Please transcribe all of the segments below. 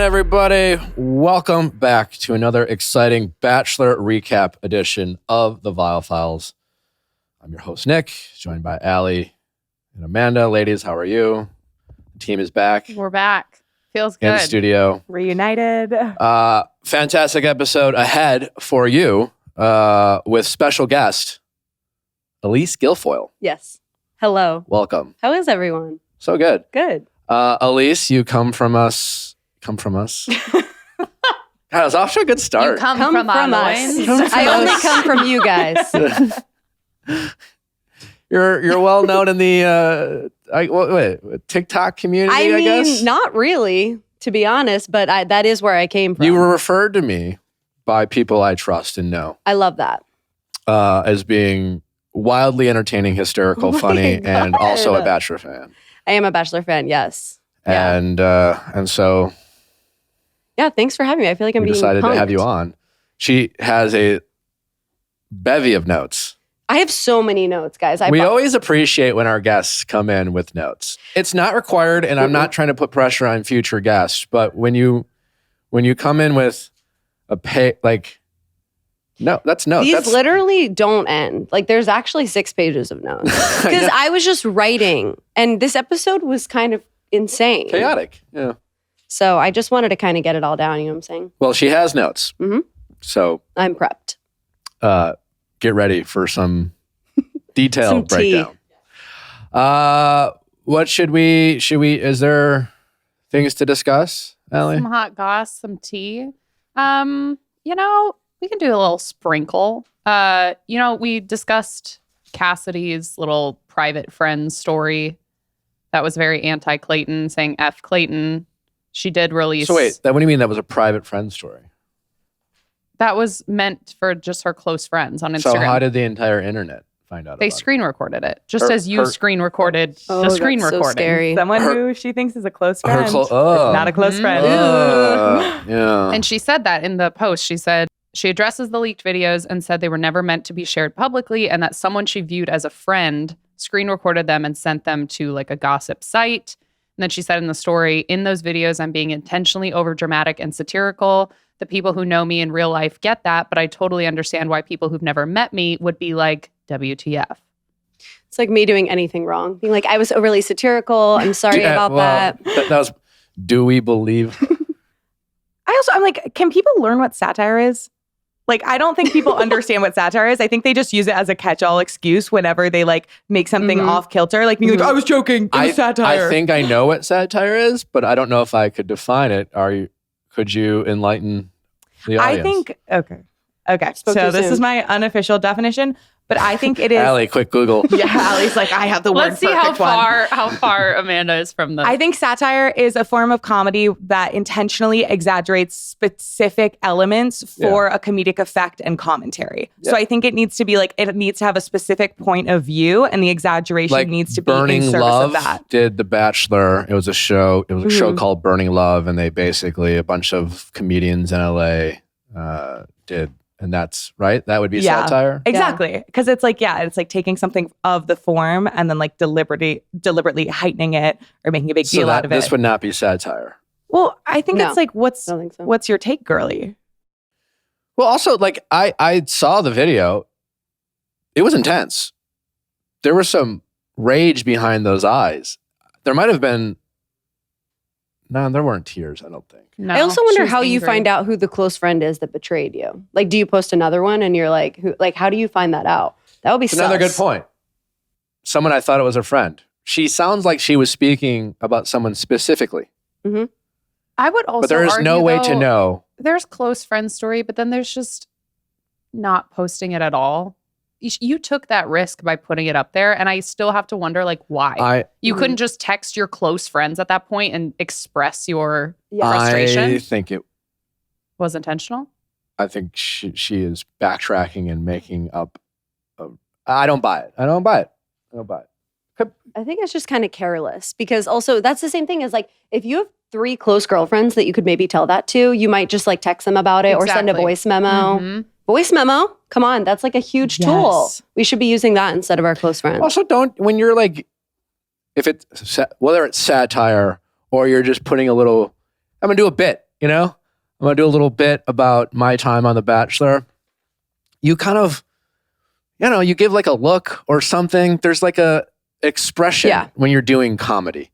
everybody? Welcome back to another exciting Bachelor recap edition of the Viall Files. I'm your host, Nick, joined by Allie and Amanda. Ladies, how are you? The team is back. We're back. Feels good. In studio. Reunited. Fantastic episode ahead for you with special guest, Eilise Guilfoyle. Yes. Hello. Welcome. How is everyone? So good. Good. Eilise, you come from us. God, I was off to a good start. You come from us. us. I only come from you guys. You're well known in the TikTok community, I guess? Not really, to be honest, but that is where I came from. You were referred to me by people I trust and know. I love that. As being wildly entertaining, hysterical, funny, and also a Bachelor fan. I am a Bachelor fan, yes. And so... Yeah, thanks for having me. I feel like I'm being decided punked. to have you on. She has a bevy of notes. I have so many notes, guys. We always appreciate when our guests come in with notes. It's not required, and I'm not trying to put pressure on future guests, but when you come in with that's notes. These literally don't end. Like, there's actually 6 pages of notes. Because I was just writing, and this episode was kind of insane. Chaotic, yeah. So I just wanted to kind of get it all down, you know what I'm saying? Well, she has notes. Mm-hmm. So I'm prepped. Get ready for some detailed Some tea. breakdown. What should we, is there things to discuss, Allie? Some hot goss, some tea. We can do a little sprinkle. We discussed Cassidy's little private friend story. That was very anti-Clayton, saying F Clayton. She did release... So wait, what do you mean that was a private friend story? That was meant for just her close friends on Instagram. So how did the entire internet find out They about screen recorded it. Just as you screen recorded the screen that's recording. So scary. Someone who she thinks is a close friend. It's not a close friend. Yeah. And she said that in the post. She said she addresses the leaked videos and said they were never meant to be shared publicly, and that someone she viewed as a friend screen recorded them and sent them to like a gossip site. And then she said in the story, in those videos, I'm being intentionally overdramatic and satirical. The people who know me in real life get that, but I totally understand why people who've never met me would be like, WTF. It's like me doing anything wrong. Being like, I was overly satirical. I'm sorry about that. That was, do we believe? I'm like, can people learn what satire is? Like, I don't think people understand what satire is. I think they just use it as a catch-all excuse whenever they like make something off kilter. Like being like, I was joking. It was satire. I think I know what satire is, but I don't know if I could define it. Could you enlighten the audience? I think, okay. Spoke So too this soon. is my unofficial definition, but I think it is. Allie, quick Google. Yeah, Allie's like, I have the word Let's see how perfect one. far Amanda is from the... I think satire is a form of comedy that intentionally exaggerates specific elements for a comedic effect and commentary. Yeah. So I think it needs to be like, it needs to have a specific point of view, and the exaggeration needs to be Burning in service Love of that. did The Bachelor. It was a show. It was a show called Burning Love, and they basically, a bunch of comedians in LA did. And that's right. That would be satire. Exactly. Because it's like, it's like taking something of the form and then like deliberately heightening it or making a big deal out of it. This would not be satire. Well, I think it's like, I don't think so. what's your take, girly? Well, also, like, I saw the video. It was intense. There was some rage behind those eyes. There might have been... No, there weren't tears, I don't think. No, I also she wonder was how you angry. find out who the close friend is that betrayed you. Like, do you post another one and you're like, who? Like, how do you find that out? That would be Another good point. Someone I thought it was a friend. She sounds like she was speaking about someone specifically. Mm-hmm. I would also But there is no argue, way though, to know. There's close friend story, but then there's just not posting it at all. You took that risk by putting it up there, and I still have to wonder, like, why? You couldn't just text your close friends at that point and express your frustration? I think it was intentional. I think she is backtracking and making up. I don't buy it. I think it's just kind of careless because also that's the same thing as like if you have 3 close girlfriends that you could maybe tell that to, you might just like text them about it or send a voice memo. Mm-hmm. Voice memo, come on, that's like a huge tool. We should be using that instead of our close friends. Also, when you're like, if it's whether it's satire or you're just putting a little, I'm gonna do a bit. I'm going to do a little bit about my time on The Bachelor. You kind of, you give like a look or something. There's like a expression when you're doing comedy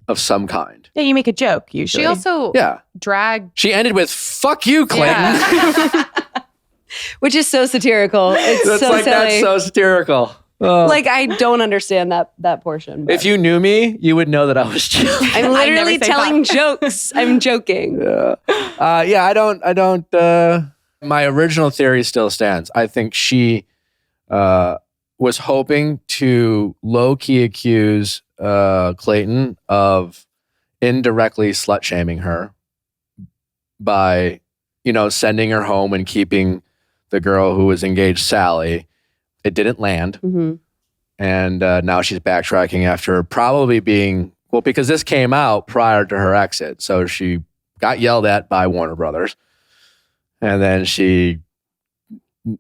of some kind. Yeah, you make a joke usually. She also dragged. She ended with "fuck you, Clayton," which is so satirical. It's so silly. That's so satirical. Like I don't understand that portion. But. If you knew me, you would know that I was joking. I'm literally telling jokes. I'm joking. I don't. My original theory still stands. I think she was hoping to low-key accuse Clayton of indirectly slut-shaming her by, sending her home and keeping the girl who was engaged, Sally. It didn't land. Mm-hmm. And now she's backtracking after probably being, because this came out prior to her exit. So she got yelled at by Warner Brothers. And then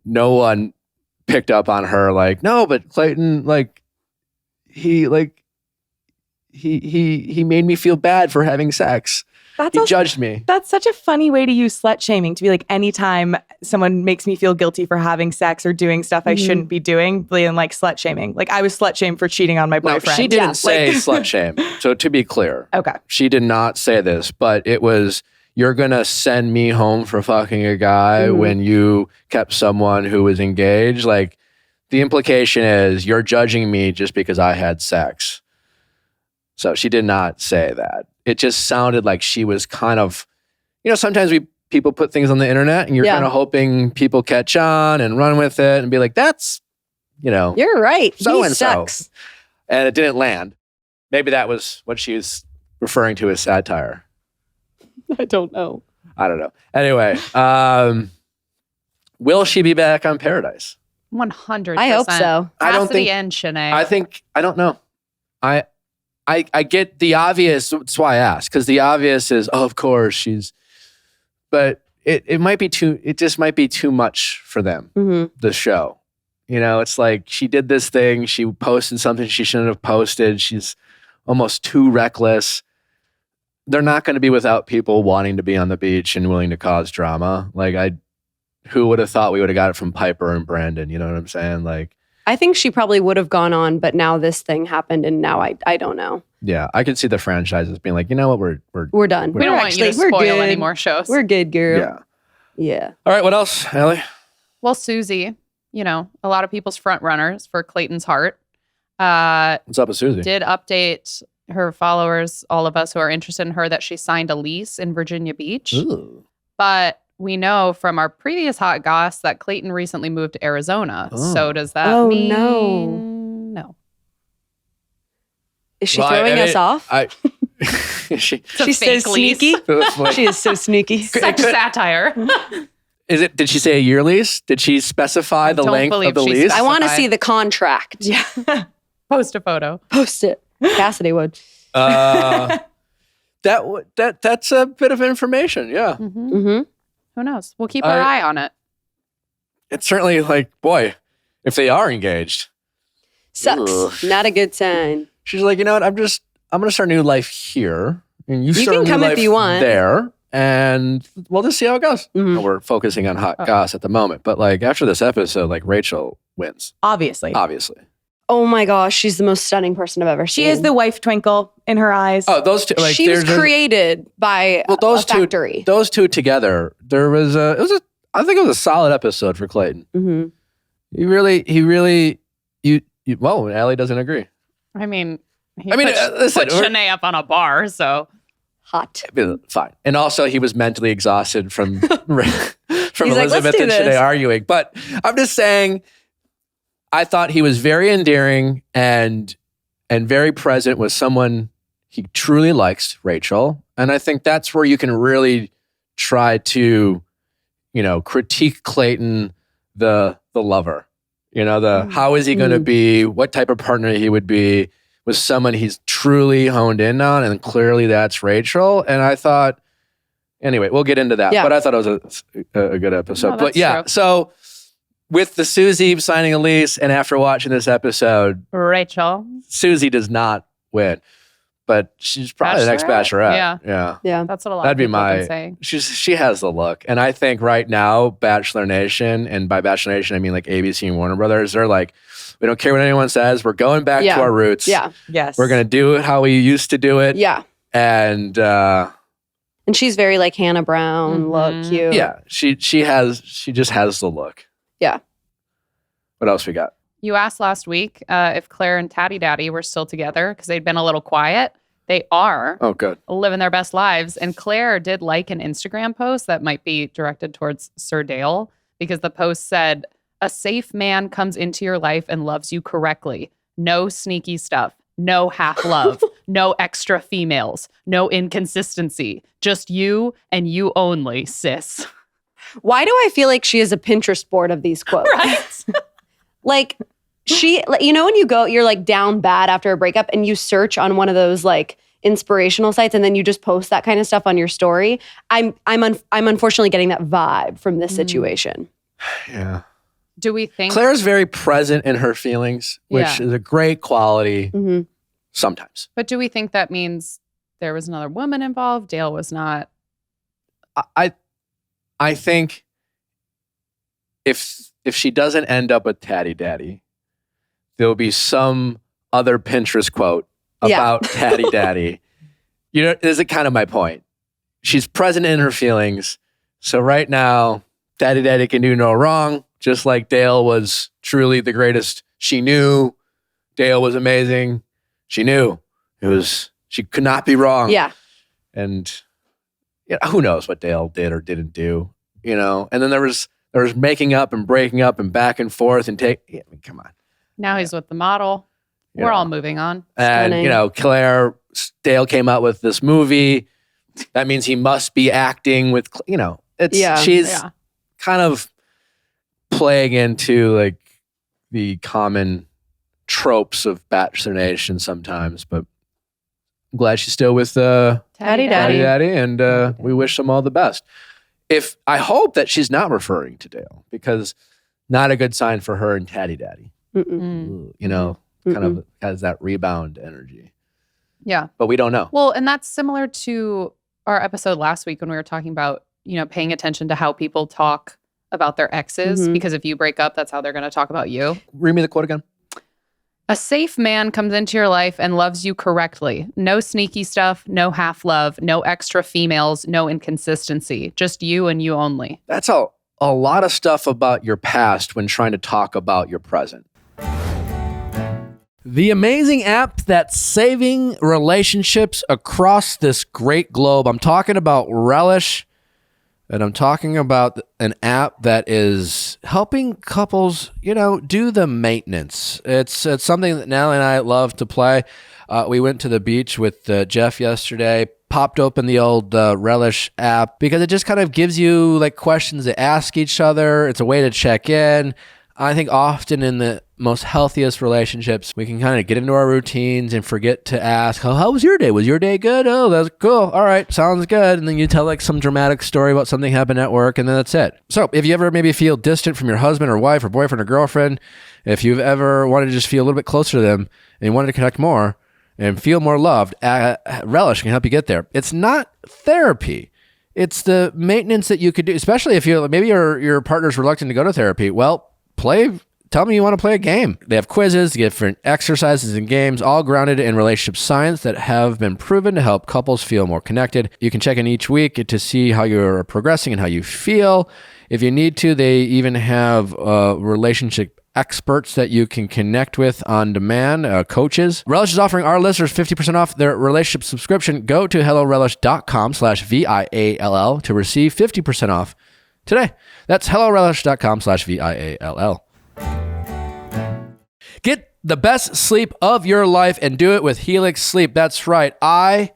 no one picked up on her like, no, but Clayton, he made me feel bad for having sex. He judged me. That's such a funny way to use slut shaming, to be like, anytime someone makes me feel guilty for having sex or doing stuff I shouldn't be doing, being like slut shaming. Like I was slut shamed for cheating on my boyfriend. No, she didn't say slut shame. So to be clear, okay, she did not say this, but it was, you're going to send me home for fucking a guy when you kept someone who was engaged. Like the implication is you're judging me just because I had sex. So she did not say that. It just sounded like she was kind of, sometimes people put things on the internet and you're kind of hoping people catch on and run with it and be like, that's, you're right. So he and sucks. So. And it didn't land. Maybe that was what she was referring to as satire. I don't know. I don't know. Anyway, will she be back on Paradise? 100%. I hope so. I don't think. And Shanae. I don't know. I get the obvious. That's why I asked, because the obvious is, of course she's, but it might be too. It just might be too much for them. Mm-hmm. The show, it's like she did this thing. She posted something she shouldn't have posted. She's almost too reckless. They're not going to be without people wanting to be on the beach and willing to cause drama. Who would have thought we would have got it from Piper and Brandon? You know what I'm saying? Like. I think she probably would have gone on, but now this thing happened, and now I don't know. Yeah, I could see the franchises being like, you know what, we're done. We don't want you to spoil any more shows. We're good, girl. Yeah. All right, what else, Allie? Well, Susie, a lot of people's front runners for Clayton's heart. What's up with Susie? Did update her followers, all of us who are interested in her, that she signed a lease in Virginia Beach. Ooh. But we know from our previous hot goss that Clayton recently moved to Arizona. Oh. So does that mean? No. Is she throwing us off? She's so sneaky. She is so sneaky. Such satire. Did she say a year lease? Did she specify the length of the lease? I want to see the contract. Yeah. Post a photo. Post it. Cassidy would. That's a bit of information. Yeah. Mm-hmm. Mm-hmm. Who knows? We'll keep our eye on it. It's certainly like, boy, if they are engaged. Sucks. Ugh. Not a good sign. She's like, you know what? I'm going to start a new life here. And you start can a new come life if you want. there. And we'll just see how it goes. Mm-hmm. We're focusing on hot goss at the moment. But after this episode, Rachel wins. Obviously. Oh my gosh, she's the most stunning person I've ever seen. She is the wife twinkle in her eyes. Oh, those two. She was created by those a factory. Those two together, I think it was a solid episode for Clayton. Mm-hmm. Well, Allie doesn't agree. I mean, listen, put Shanae up on a bar, so. Hot. Fine. And also he was mentally exhausted from Elizabeth and Shanae arguing. But I'm just saying, I thought he was very endearing and very present with someone he truly likes, Rachel. And I think that's where you can really try to, critique Clayton, the lover. How is he going to be, what type of partner he would be with someone he's truly honed in on, and clearly that's Rachel. And I thought, anyway, we'll get into that. Yeah. But I thought it was a good episode. No, but yeah, true. So with the Susie signing a lease, and after watching this episode, Rachel. Susie does not win. but she's probably the next Bachelorette. Yeah. That's what a lot That'd of be people have been saying. She has the look. And I think right now, Bachelor Nation, and by Bachelor Nation, I mean like ABC and Warner Brothers, they're like, we don't care what anyone says. We're going back to our roots. Yeah. Yes. We're going to do it how we used to do it. Yeah. And she's very like Hannah Brown look, cute. Yeah. She just has the look. Yeah. What else we got? You asked last week if Claire and Tatty Daddy were still together because they'd been a little quiet. They are. Oh, good. Living their best lives. And Claire did like an Instagram post that might be directed towards Sir Dale because the post said, "A safe man comes into your life and loves you correctly. No sneaky stuff. No half love. No extra females. No inconsistency. Just you and you only, sis." Why do I feel like she is a Pinterest board of these quotes? Right? Like she, when you're like down bad after a breakup and you search on one of those like inspirational sites and then you just post that kind of stuff on your story. I'm unfortunately getting that vibe from this situation. Yeah. Do we think Claire's very present in her feelings, which is a great quality sometimes. But do we think that means there was another woman involved? Dale was not. I think if she doesn't end up with Tatty Daddy, there'll be some other Pinterest quote about Tatty Daddy. This is kind of my point. She's present in her feelings. So right now, Tatty Daddy can do no wrong. Just like Dale was truly the greatest. She knew Dale was amazing. She knew she could not be wrong. Yeah. And who knows what Dale did or didn't do, And then there was making up and breaking up and back and forth and come on. Now he's with the model. We're all moving on. And, Dale came out with this movie. That means he must be acting with, she's kind of playing into like the common tropes of Bachelor Nation sometimes, but I'm glad she's still with Tatty Daddy, and we wish them all the best. I hope that she's not referring to Dale, because not a good sign for her and Tatty Daddy. Kind of has that rebound energy. Yeah. But we don't know. Well, and that's similar to our episode last week when we were talking about, paying attention to how people talk about their exes, because if you break up, that's how they're going to talk about you. Read me the quote again. "A safe man comes into your life and loves you correctly. No sneaky stuff, no half love, no extra females, no inconsistency. Just you and you only." That's a lot of stuff about your past when trying to talk about your present. The amazing app that's saving relationships across this great globe. I'm talking about Relish, and I'm talking about an app that is helping couples, do the maintenance. It's something that Natalie and I love to play. We went to the beach with Jeff yesterday, popped open the old Relish app because it just kind of gives you like questions to ask each other. It's a way to check in. I think often in the most healthiest relationships, we can kind of get into our routines and forget to ask, how was your day? Was your day good? Oh, that's cool. All right, sounds good. And then you tell like some dramatic story about something happened at work, and then that's it. So if you ever maybe feel distant from your husband or wife or boyfriend or girlfriend, if you've ever wanted to just feel a little bit closer to them and you wanted to connect more and feel more loved, Relish can help you get there. It's not therapy. It's the maintenance that you could do, especially if maybe your partner's reluctant to go to therapy. Well, tell me you want to play a game. They have quizzes, different exercises and games, all grounded in relationship science that have been proven to help couples feel more connected. You can check in each week to see how you're progressing and how you feel. If you need to, they even have relationship experts that you can connect with on demand, coaches. Relish is offering our listeners 50% off their relationship subscription. Go to hellorelish.com/VIALL to receive 50% off today. That's hellorelish.com/VIALL. Get the best sleep of your life and do it with Helix Sleep. That's right. I've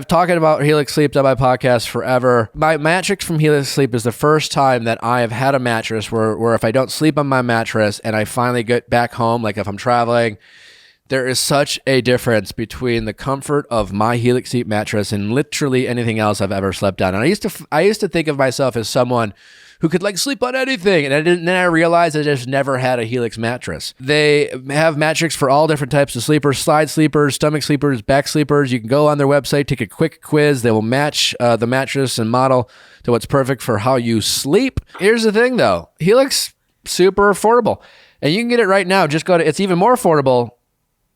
talked about Helix Sleep on my podcast forever. My mattress from Helix Sleep is the first time that I have had a mattress where if I don't sleep on my mattress and I finally get back home, like if I'm traveling, There is such a difference between the comfort of my Helix seat mattress and literally anything else I've ever slept on. And I used to think of myself as someone who could like sleep on anything. And then I realized I just never had a Helix mattress. They have mattresses for all different types of sleepers, side sleepers, stomach sleepers, back sleepers. You can go on their website, take a quick quiz. They will match the mattress and model to what's perfect for how you sleep. Here's the thing though, Helix, super affordable. And you can get it right now. Just go to, it's even more affordable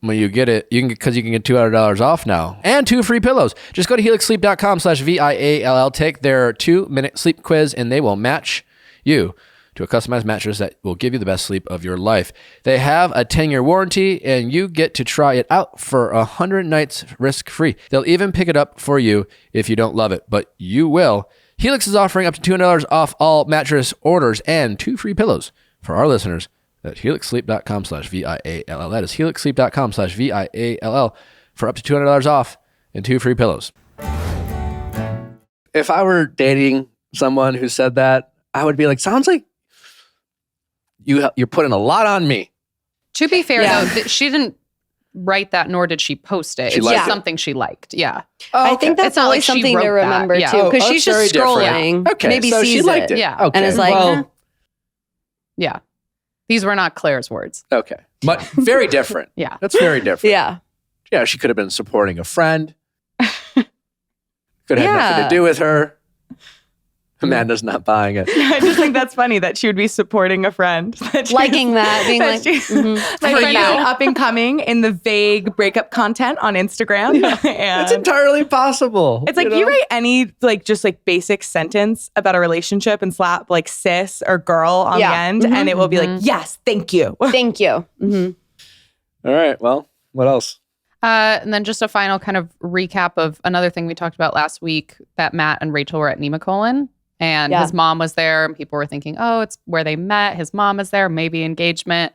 when you get it, because you can get $200 off now and 2 free pillows. Just go to helixsleep.com/VIALL, take their 2-minute sleep quiz, and they will match you to a customized mattress that will give you the best sleep of your life. They have a 10-year warranty, and you get to try it out for 100 nights risk-free. They'll even pick it up for you if you don't love it, but you will. Helix is offering up to $200 off all mattress orders and 2 free pillows for our listeners at helixsleep.com/VIALL. That is helixsleep.com/VIALL for up to $200 off and 2 free pillows. If I were dating someone who said that, I would be like, sounds like you're putting a lot on me. To be fair, though, she didn't write that, nor did she post it. She it's liked just it. something she liked. Yeah. Oh, I okay. think that's It's not always like she something wrote to that. remember Yeah. too, because Oh, she's that's just very different. scrolling. Okay, Maybe so sees she liked it. Yeah. Okay. And is like, well, Yeah. These were not Claire's words. okay. But very different. Yeah. That's very different. yeah. Yeah, she could have been supporting a friend. Could have Yeah. nothing to do with her. Amanda's not buying it. I just think that's funny that she would be supporting a friend. That she- Liking that, being like, she- mhm. my For friend you. is up and coming in the vague breakup content on Instagram. And It's entirely possible. it's like know? you write any like just like basic sentence about a relationship and slap like sis or girl on Yeah. the end, Mhm. and it will be like, yes, thank you. Thank you. Mhm. All right. Well, what else? And then just a final kind of recap of another thing we talked about last week, that Matt and Rachel were at Nemacolin. And Yeah. his mom was there, and people were thinking, oh, it's where they met. His mom is there, maybe engagement.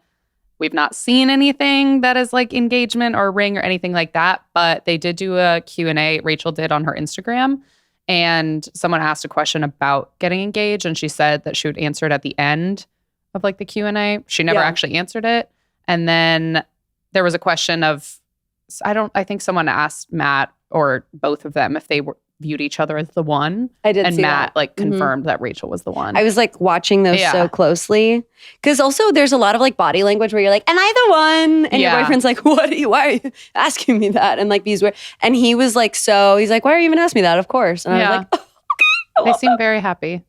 We've not seen anything that is like engagement or ring or anything like that, but they did do a Q&A, Rachel did on her Instagram, and someone asked a question about getting engaged, and she said that she would answer it at the end of like the Q&A. She never Yeah. actually answered it. And then there was a question of, I think someone asked Matt or both of them if they viewed each other as the one. I did And see Matt that. like Mhm. confirmed that Rachel was the one. I was like watching those Yeah. so closely because also there's a lot of like body language where you're like, "Am I the one?" And Yeah. your boyfriend's like, "Why are you asking me that?" And like these were, and he was like, he's like, "Why are you even asking me that?" Of course, and I was like, They seem very happy.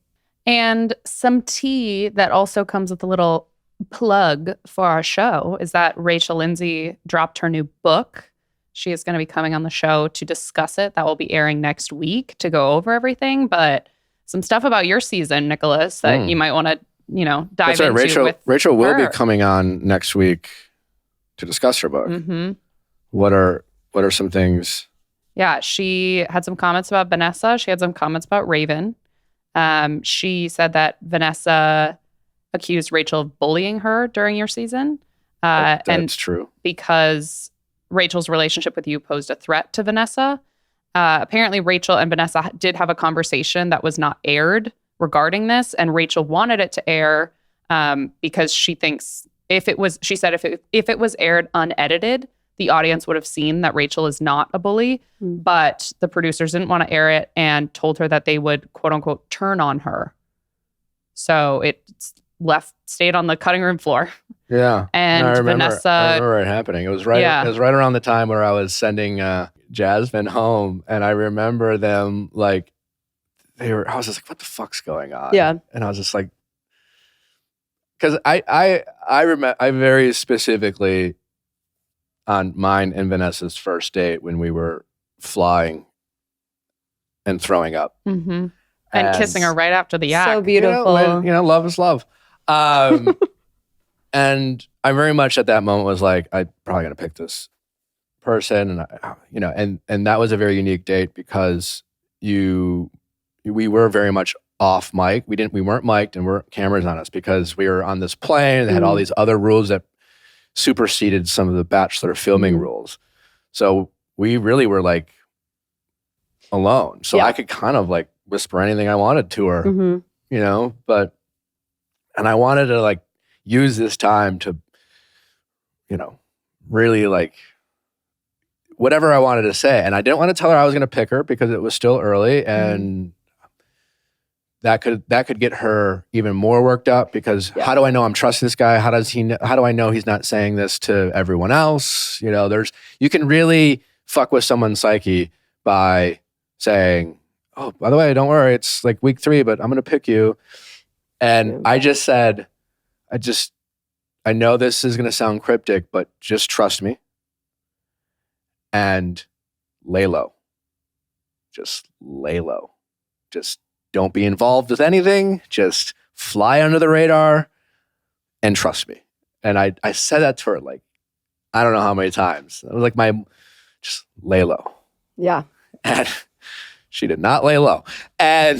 And some tea that also comes with a little plug for our show is that Rachel Lindsay dropped her new book. She is going to be coming on the show to discuss it. That will be airing next week to go over everything. But some stuff about your season, Nicholas, that you might want to, dive That's right. into. Rachel will be her. coming on next week to discuss her book. Mm-hmm. What are some things? Yeah, she had some comments about Vanessa. She had some comments about Raven. She said that Vanessa accused Rachel of bullying her during your season. That's And true. because Rachel's relationship with you posed a threat to Vanessa. Apparently, Rachel and Vanessa did have a conversation that was not aired regarding this, and Rachel wanted it to air because she thinks if it was aired unedited, the audience would have seen that Rachel is not a bully, but the producers didn't want to air it and told her that they would, quote unquote, turn on her. So it stayed on the cutting room floor. Yeah. And I remember Vanessa, it happening. It was right. Yeah. It was right around the time where I was sending Jasmine home, and I remember them like I was just like, "What the fuck's going on?" Yeah. And I was just like, because I remember I very specifically on mine and Vanessa's first date when we were flying and throwing up and kissing her right after the act. so beautiful. Love is love. And I very much at that moment was like, I'm probably gonna pick this person, and and that was a very unique date because we were very much off mic. We weren't mic'd and weren't cameras on us because we were on this plane and had all these other rules that superseded some of the Bachelor filming rules. So we really were like alone. So Yeah. I could kind of like whisper anything I wanted to her, Mhm. and I wanted to like use this time to, really like whatever I wanted to say. And I didn't want to tell her I was going to pick her because it was still early, and that could get her even more worked up because how do I know I'm trusting this guy? How do I know he's not saying this to everyone else? You know, you can really fuck with someone's psyche by saying, oh, by the way, don't worry, it's like week 3, but I'm going to pick you. And I just said, I know this is going to sound cryptic, but just trust me and lay low. Just lay low. Just don't be involved with anything. Just fly under the radar and trust me. And I said that to her like, I don't know how many times. It was like just lay low. Yeah. And she did not lay low. And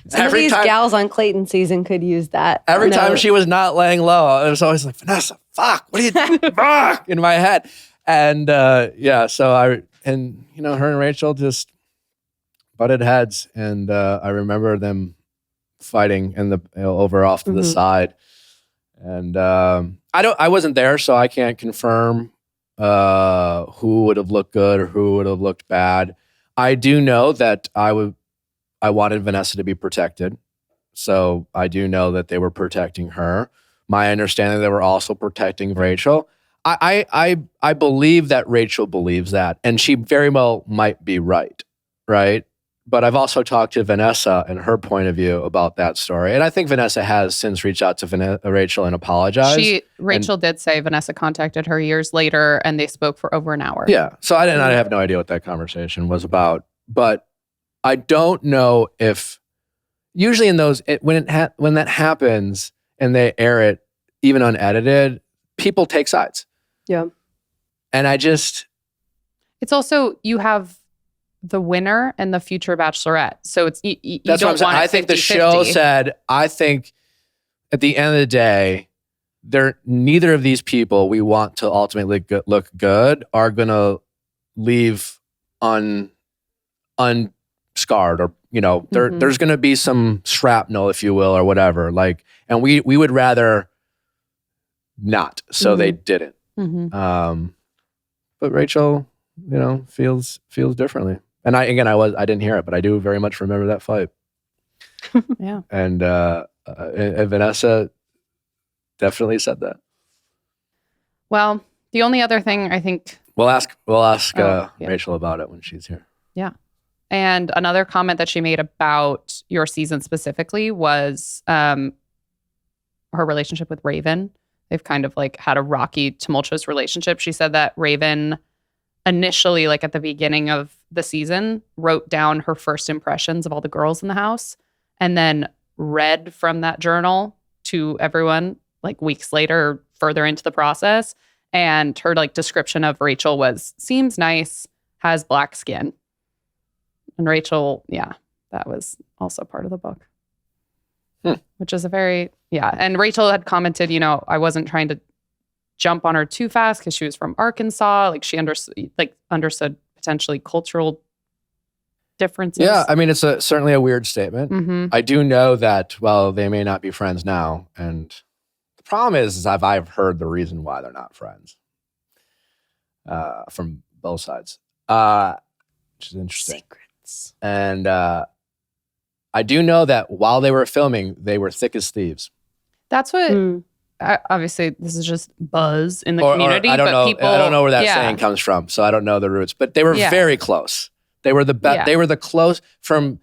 Some of these gals on Clayton season could use that. Every time she was not laying low, it was always like, Vanessa, fuck, what are you doing? Fuck, in my head. And so her and Rachel just butted heads. And I remember them fighting over off to the side. And I wasn't there, so I can't confirm who would have looked good or who would have looked bad. I do know that I wanted Vanessa to be protected. So I do know that they were protecting her. My understanding, they were also protecting Rachel. I believe that Rachel believes that, and she very well might be right? But I've also talked to Vanessa and her point of view about that story. And I think Vanessa has since reached out to Rachel and apologized. Rachel did say Vanessa contacted her years later and they spoke for over an hour. Yeah. So I have no idea what that conversation was about. But I don't know if usually in those, when that happens and they air it, even unedited, people take sides. Yeah. And it's also, you have the winner and the future bachelorette. So it's, you that's don't what I'm saying. want I think the show said, I think at the end of the day, neither of these people we want to ultimately look good are going to leave unscarred, or, there's going to be some shrapnel, if you will, or whatever. Like, and we would rather not, so they didn't. But Rachel, feels differently. And I didn't hear it, but I do very much remember that fight. Yeah. And Vanessa definitely said that. Well, the only other thing I think we'll ask Rachel about it when she's here. Yeah. And another comment that she made about your season specifically was her relationship with Raven. They've kind of like had a rocky, tumultuous relationship. She said that Raven initially, like at the beginning of the season, wrote down her first impressions of all the girls in the house and then read from that journal to everyone like weeks later or further into the process. And her like description of Rachel was, seems nice, has black skin. And Rachel, that was also part of the book. Which is and Rachel had commented, I wasn't trying to jump on her too fast because she was from Arkansas. Like she understood potentially cultural differences. Yeah, I mean, it's certainly a weird statement. I do know that, well, they may not be friends now. And the problem is I've heard the reason why they're not friends from both sides, which is interesting. Secrets. And I do know that while they were filming, they were thick as thieves. That's what... obviously, this is just buzz in the community. I don't know. People, I don't know where that saying comes from, so I don't know the roots. But they were very close. They were the best. They were the close from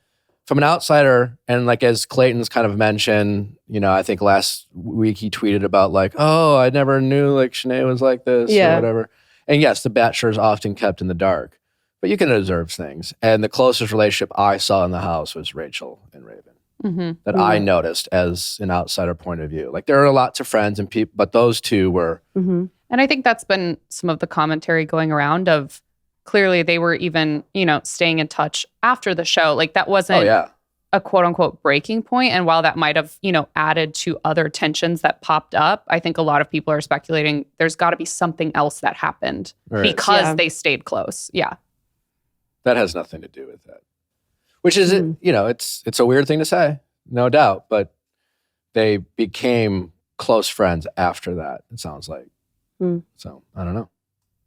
an outsider. And like as Clayton's kind of mentioned, I think last week he tweeted about like, oh, I never knew like Shanae was like this or whatever. And yes, the Bachelor is often kept in the dark, but you can observe things. And the closest relationship I saw in the house was Rachel and Raven. That I noticed as an outsider point of view. Like there are lots of friends and people, but those two were. And I think that's been some of the commentary going around of clearly they were even, staying in touch after the show. Like that wasn't a quote unquote breaking point. And while that might have, added to other tensions that popped up, I think a lot of people are speculating there's got to be something else that happened because they stayed close. Yeah. That has nothing to do with that. Which is, it's a weird thing to say, no doubt, but they became close friends after that, it sounds like. So, I don't know.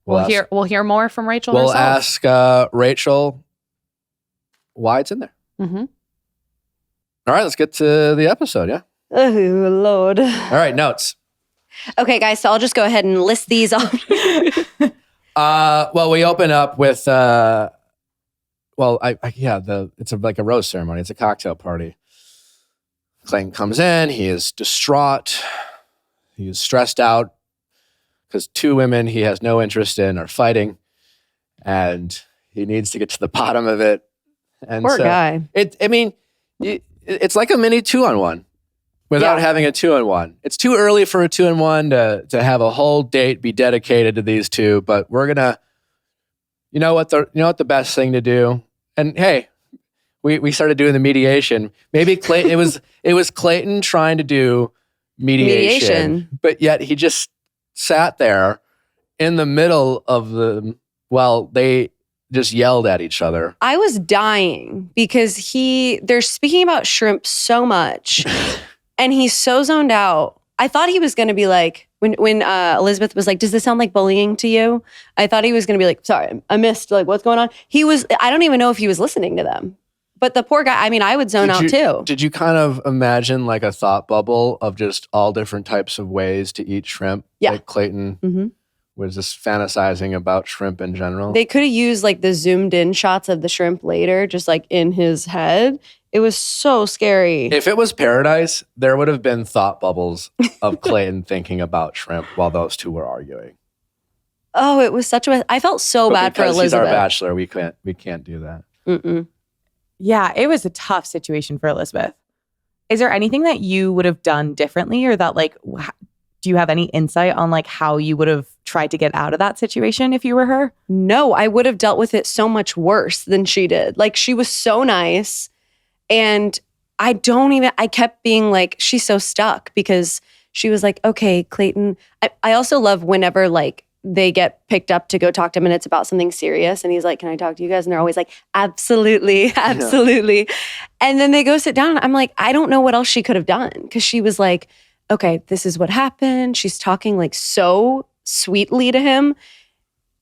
We'll hear more from Rachel We'll herself. ask Rachel why it's in there. Mm-hmm. All right, let's get to the episode. Yeah. Oh, Lord. All right, notes. Okay, guys, so I'll just go ahead and list these off. Well, we open up with it's like a rose ceremony. It's a cocktail party. Clayton comes in. He is distraught. He is stressed out because two women he has no interest in are fighting, and he needs to get to the bottom of it. And Poor guy. It's like a mini 2-on-1 without having a 2-on-1. It's too early for a 2-on-1 to have a whole date be dedicated to these two, but we're gonna. You know what the best thing to do? And hey, we started doing the mediation. Maybe Clayton. it was Clayton trying to do mediation, but yet he just sat there in the middle of them while they just yelled at each other. I was dying because they're speaking about shrimp so much and he's so zoned out. I thought he was going to be like, when Elizabeth was like, does this sound like bullying to you? I thought he was going to be like, sorry, I missed, like, what's going on? I don't even know if he was listening to them. But the poor guy, I would zone out too. Did you kind of imagine like a thought bubble of just all different types of ways to eat shrimp? Yeah. Like Clayton was just fantasizing about shrimp in general. They could have used like the zoomed in shots of the shrimp later, just like in his head. It was so scary. If it was paradise, there would have been thought bubbles of Clayton thinking about shrimp while those two were arguing. Oh, it was I felt so bad for Elizabeth. Because he's our bachelor, we can't do that. Mm-mm. Yeah, it was a tough situation for Elizabeth. Is there anything that you would have done differently, or that like, do you have any insight on like how you would have tried to get out of that situation if you were her? No, I would have dealt with it so much worse than she did. Like, she was so nice. And I kept being like, she's so stuck, because she was like, okay, Clayton. I also love whenever like they get picked up to go talk to him and it's about something serious. And he's like, can I talk to you guys? And they're always like, absolutely, absolutely. Yeah. And then they go sit down. I'm like, I don't know what else she could have done. Because she was like, okay, this is what happened. She's talking like so sweetly to him.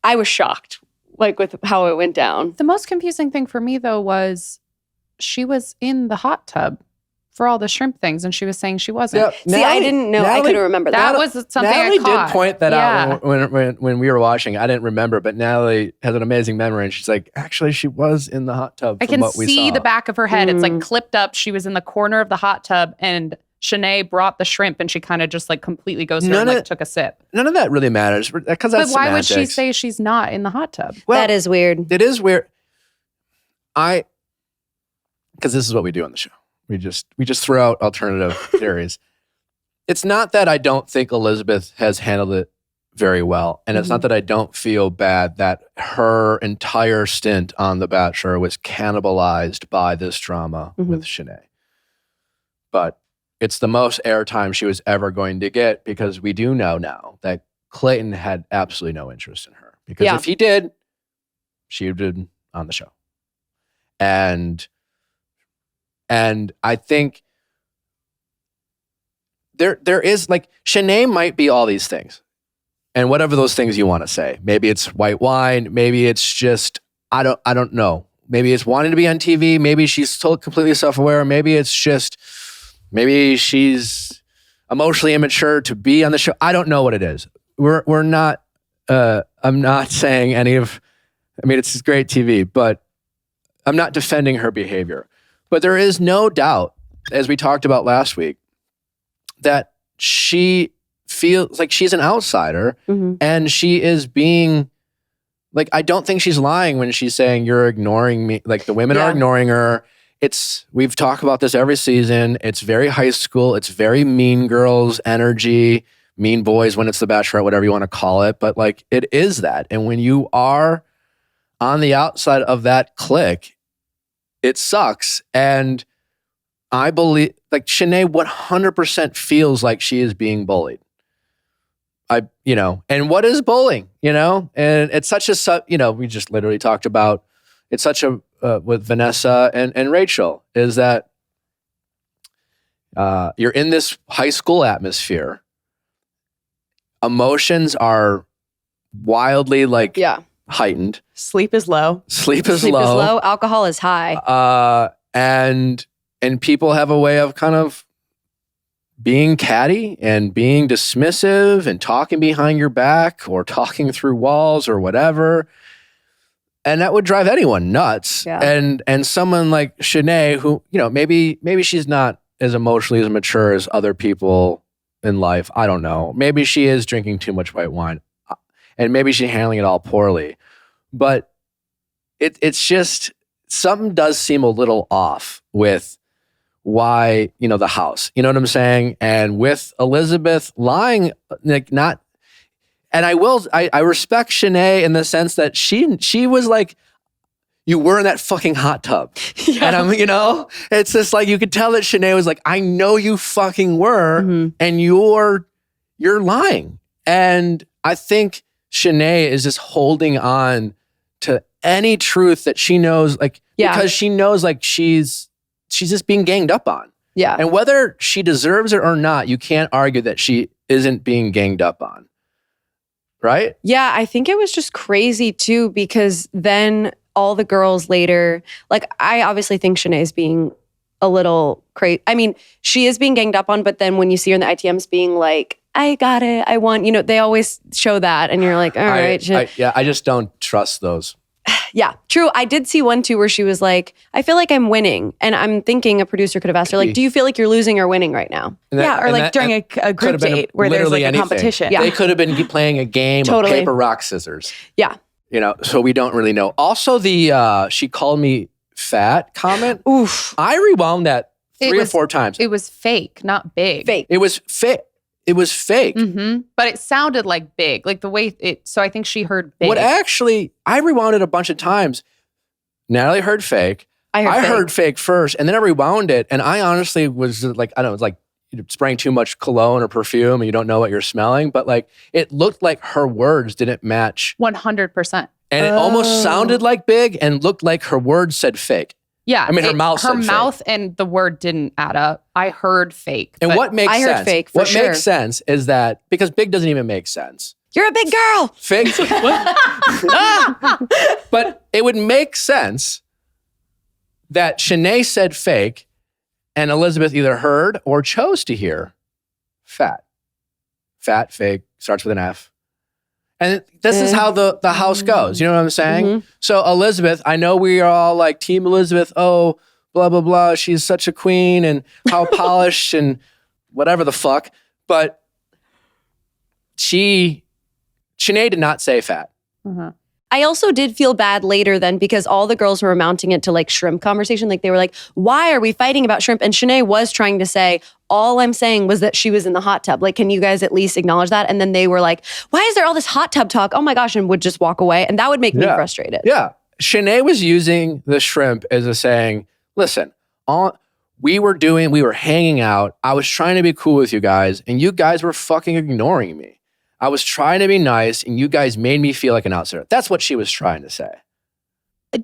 I was shocked, like, with how it went down. The most confusing thing for me, though, was she was in the hot tub for all the shrimp things, and she was saying she wasn't. Yeah, See, I didn't know. I couldn't remember that. That was something Natalie I caught. did point that out when we were watching. I didn't remember, but Natalie has an amazing memory, and she's like, actually, she was in the hot tub. I can see the back of her head. It's like clipped up. She was in the corner of the hot tub, and Shanae brought the shrimp, and she kind of just like completely ghosted her and like took a sip. None of that really matters, because that's But why would semantics. she say she's not in the hot tub? Well, that is weird. It is weird. Because this is what we do on the show. We just throw out alternative theories. It's not that I don't think Elizabeth has handled it very well. And it's not that I don't feel bad that her entire stint on The Bachelor was cannibalized by this drama with Shanae. But it's the most airtime she was ever going to get, because we do know now that Clayton had absolutely no interest in her. Because if he did, she would have been on the show. And I think there is, like, Shanae might be all these things. And whatever those things you want to say. Maybe it's white wine. Maybe it's just, I don't know. Maybe it's wanting to be on TV. Maybe she's still completely self-aware. Maybe it's just, maybe she's emotionally immature to be on the show. I don't know what it is. We're not, I'm not saying it's great TV, but I'm not defending her behavior. But there is no doubt, as we talked about last week, that she feels like she's an outsider, and she is being, like, I don't think she's lying when she's saying you're ignoring me. Like, the women are ignoring her. We've talked about this every season. It's very high school. It's very Mean Girls energy, Mean Boys when it's The Bachelorette, whatever you want to call it. But like, it is that. And when you are on the outside of that clique, it sucks. And I believe, like, Shanae 100% feels like she is being bullied. And what is bullying, And it's such a, we just literally talked about, it's such a, with Vanessa and Rachel, is that you're in this high school atmosphere. Emotions are wildly like Yeah. heightened. Sleep is low. Sleep is Sleep low. is low. Alcohol is high. And people have a way of kind of being catty and being dismissive and talking behind your back or talking through walls or whatever. And that would drive anyone nuts. Yeah. And someone like Shanae, who, maybe she's not as emotionally as mature as other people in life. I don't know. Maybe she is drinking too much white wine and maybe she's handling it all poorly. But it's just, something does seem a little off with why, the house, you know what I'm saying? And with Elizabeth lying, like not, and I respect Shanae in the sense that she was like, you were in that fucking hot tub. Yeah. And it's just like, you could tell that Shanae was like, I know you fucking were, and you're lying. And I think Shanae is just holding on to any truth that she knows, like, because she knows like she's just being ganged up on. Yeah. And whether she deserves it or not, you can't argue that she isn't being ganged up on. Right? Yeah, I think it was just crazy too, because then all the girls later, like I obviously think Shanae's being a little crazy. I mean, she is being ganged up on, but then when you see her in the ITMs being like, I got it, I won, they always show that and you're like, all right. I just don't trust those. Yeah, true. I did see one too where she was like, I feel like I'm winning. And I'm thinking a producer could have asked her, like, do you feel like you're losing or winning right now? During a group date where there's like a competition. Yeah. They could have been playing a game of paper, rock, scissors. Yeah. So we don't really know. Also, the she called me fat comment. Oof. I rewound that three or four times. It was fake, not big. Fake. It was fake. It was fake. Mm-hmm. But it sounded like big, like the way so I think she heard big. I rewound it a bunch of times. Natalie heard fake. I heard fake first, and then I rewound it, and I honestly was like, I don't know, it's like spraying too much cologne or perfume and you don't know what you're smelling, but like it looked like her words didn't match. 100%. And it almost sounded like big and looked like her words said fake. Yeah. I mean, her mouth said fake. And the word didn't add up. I heard fake. And what makes sense? I heard fake for sure. What makes sense is that, because big doesn't even make sense. You're a big girl. Fake. But it would make sense that Shanae said fake and Elizabeth either heard or chose to hear fat. Fat, fake, starts with an F. And this is how the house goes. You know what I'm saying? Mm-hmm. So Elizabeth, I know we are all like Team Elizabeth. Oh, blah, blah, blah. She's such a queen and how polished and whatever the fuck. But Shanae did not say fat. Mm-hmm. I also did feel bad later then because all the girls were mounting it to like shrimp conversation. Like they were like, why are we fighting about shrimp? And Shanae was trying to say, all I'm saying was that she was in the hot tub. Like, can you guys at least acknowledge that? And then they were like, why is there all this hot tub talk? Oh my gosh. And would just walk away. And that would make me frustrated. Yeah. Shanae was using the shrimp as a saying, listen, we were hanging out. I was trying to be cool with you guys and you guys were fucking ignoring me. I was trying to be nice and you guys made me feel like an outsider. That's what she was trying to say.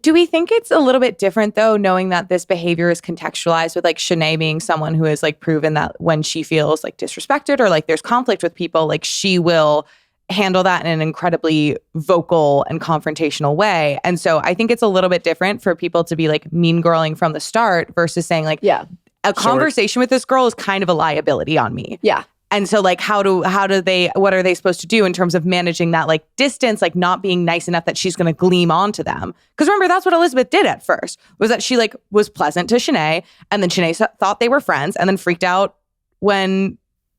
Do we think it's a little bit different though, knowing that this behavior is contextualized with like Shanae being someone who has like proven that when she feels like disrespected or like there's conflict with people, like she will handle that in an incredibly vocal and confrontational way. And so I think it's a little bit different for people to be like mean girling from the start versus saying like, a conversation with this girl is kind of a liability on me. Yeah. And so like, what are they supposed to do in terms of managing that like distance, like not being nice enough that she's going to gleam onto them? Because remember, that's what Elizabeth did at first, was that she like was pleasant to Shanae and then Shanae thought they were friends and then freaked out when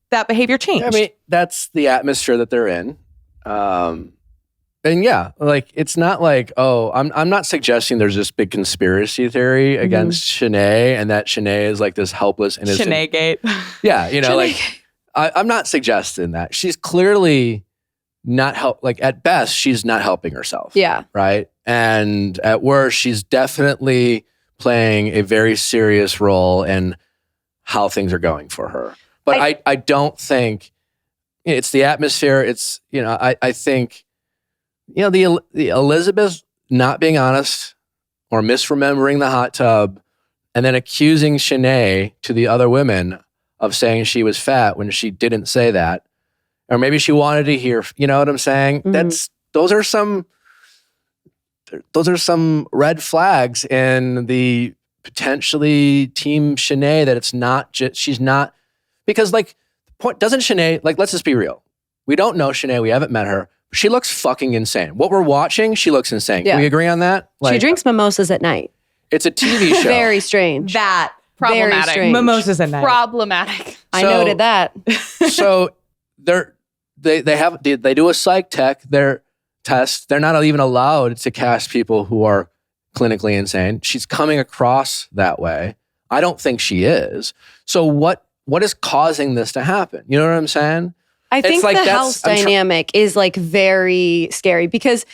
that behavior changed. I mean, that's the atmosphere that they're in. And yeah, like, it's not like, I'm not suggesting there's this big conspiracy theory against Shanae and that Shanae is like this helpless, innocent. Shanae gate. Yeah. Like, I'm not suggesting that. She's clearly not like at best, she's not helping herself. Yeah. Right. And at worst, she's definitely playing a very serious role in how things are going for her. But I don't think it's the atmosphere. It's, I think, the Elizabeth not being honest or misremembering the hot tub and then accusing Shanae to the other women of saying she was fat when she didn't say that. Or maybe she wanted to hear, you know what I'm saying? Mm-hmm. those are some red flags in the potentially Team Shanae that it's not just, she's not, because like, doesn't Shanae, like, let's just be real. We don't know Shanae. We haven't met her. She looks fucking insane. What we're watching, she looks insane. Yeah. Can we agree on that? Like, she drinks mimosas at night. It's a TV show. Very strange. That Very Problematic. strange. mimosas at night. Problematic. I So- noted that. So they do a psych test. They're not even allowed to cast people who are clinically insane. She's coming across that way. I don't think she is. So what is causing this to happen? You know what I'm saying? I think like the that's- house I'm dynamic is like very scary because,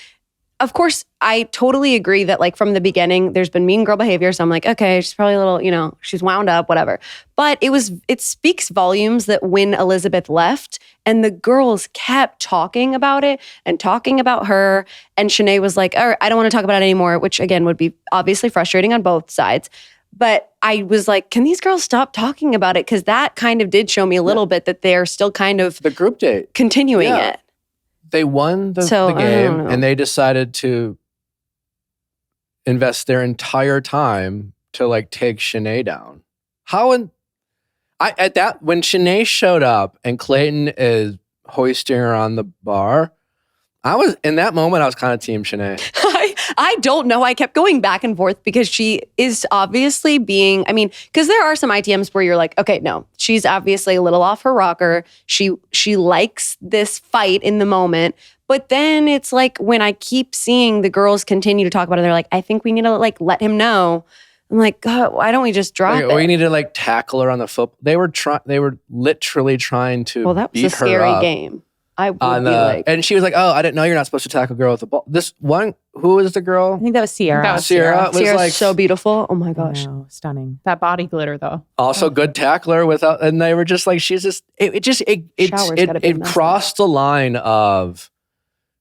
of course, I totally agree that like from the beginning, there's been mean girl behavior. So I'm like, okay, she's probably a little, she's wound up, whatever. But it speaks volumes that when Elizabeth left and the girls kept talking about it and talking about her, and Shanae was like, all right, I don't want to talk about it anymore, which again would be obviously frustrating on both sides. But I was like, can these girls stop talking about it? Because that kind of did show me a little bit that they're still kind of The group date. continuing Yeah. it. They won the So, I don't game know. and they decided to invest their entire time to like take Shanae down. When Shanae showed up and Clayton is hoisting her on the bar, I was kind of team Shanae. I don't know. I kept going back and forth because she is obviously because there are some ITMs where you're like, okay, no, she's obviously a little off her rocker. She likes this fight in the moment. But then it's like when I keep seeing the girls continue to talk about it, they're like, I think we need to like let him know. I'm like, God, why don't we just drop it? We need to like tackle her on the foot. They were literally trying to Well, that was beat a scary her up. game. I would be like, And she was like, "Oh, I didn't know you're not supposed to tackle a girl with the ball." This one, who was the I girl? think that was Sierra. That was Sierra was Sierra's like so beautiful. Oh my gosh. Wow, stunning. That body glitter, though. also good tackler without, and they were just like, she's just Shower's gotta be a it mess. crossed the line of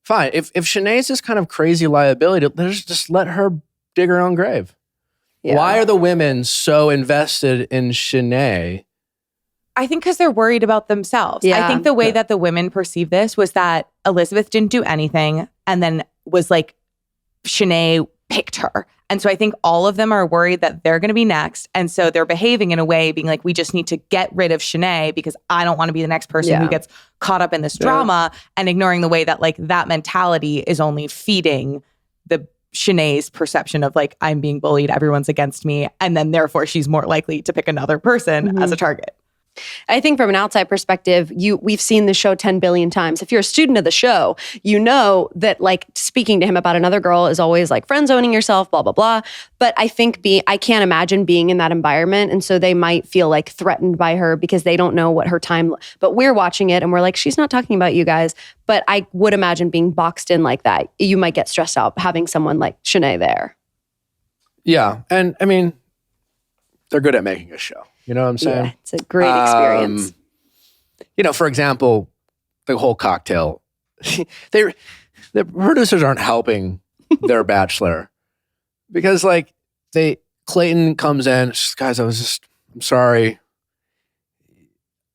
fine. If Shanae's this kind of crazy liability, let's just let her dig her own grave. Yeah. Why are the women so invested in Shanae? I think because they're worried about themselves. Yeah. I think the way that the women perceive this was that Elizabeth didn't do anything and then was like, Shanae picked her. And so I think all of them are worried that they're going to be next. And so they're behaving in a way being like, we just need to get rid of Shanae because I don't want to be the next person who gets caught up in this drama, and ignoring the way that like that mentality is only feeding the Shanae's perception of like, I'm being bullied, everyone's against me. And then therefore she's more likely to pick another person as a target. I think from an outside perspective, we've seen the show 10 billion times. If you're a student of the show, you know that like speaking to him about another girl is always like friend zoning yourself, blah, blah, blah. But I think I can't imagine being in that environment. And so they might feel like threatened by her because they don't know what her time, but we're watching it and we're like, she's not talking about you guys. But I would imagine being boxed in like that, you might get stressed out having someone like Shanae there. Yeah, and I mean, they're good at making a show. You know what I'm saying? Yeah, it's a great experience. For example, the whole cocktail. The producers aren't helping their Bachelor because like Clayton comes in, guys, I'm sorry.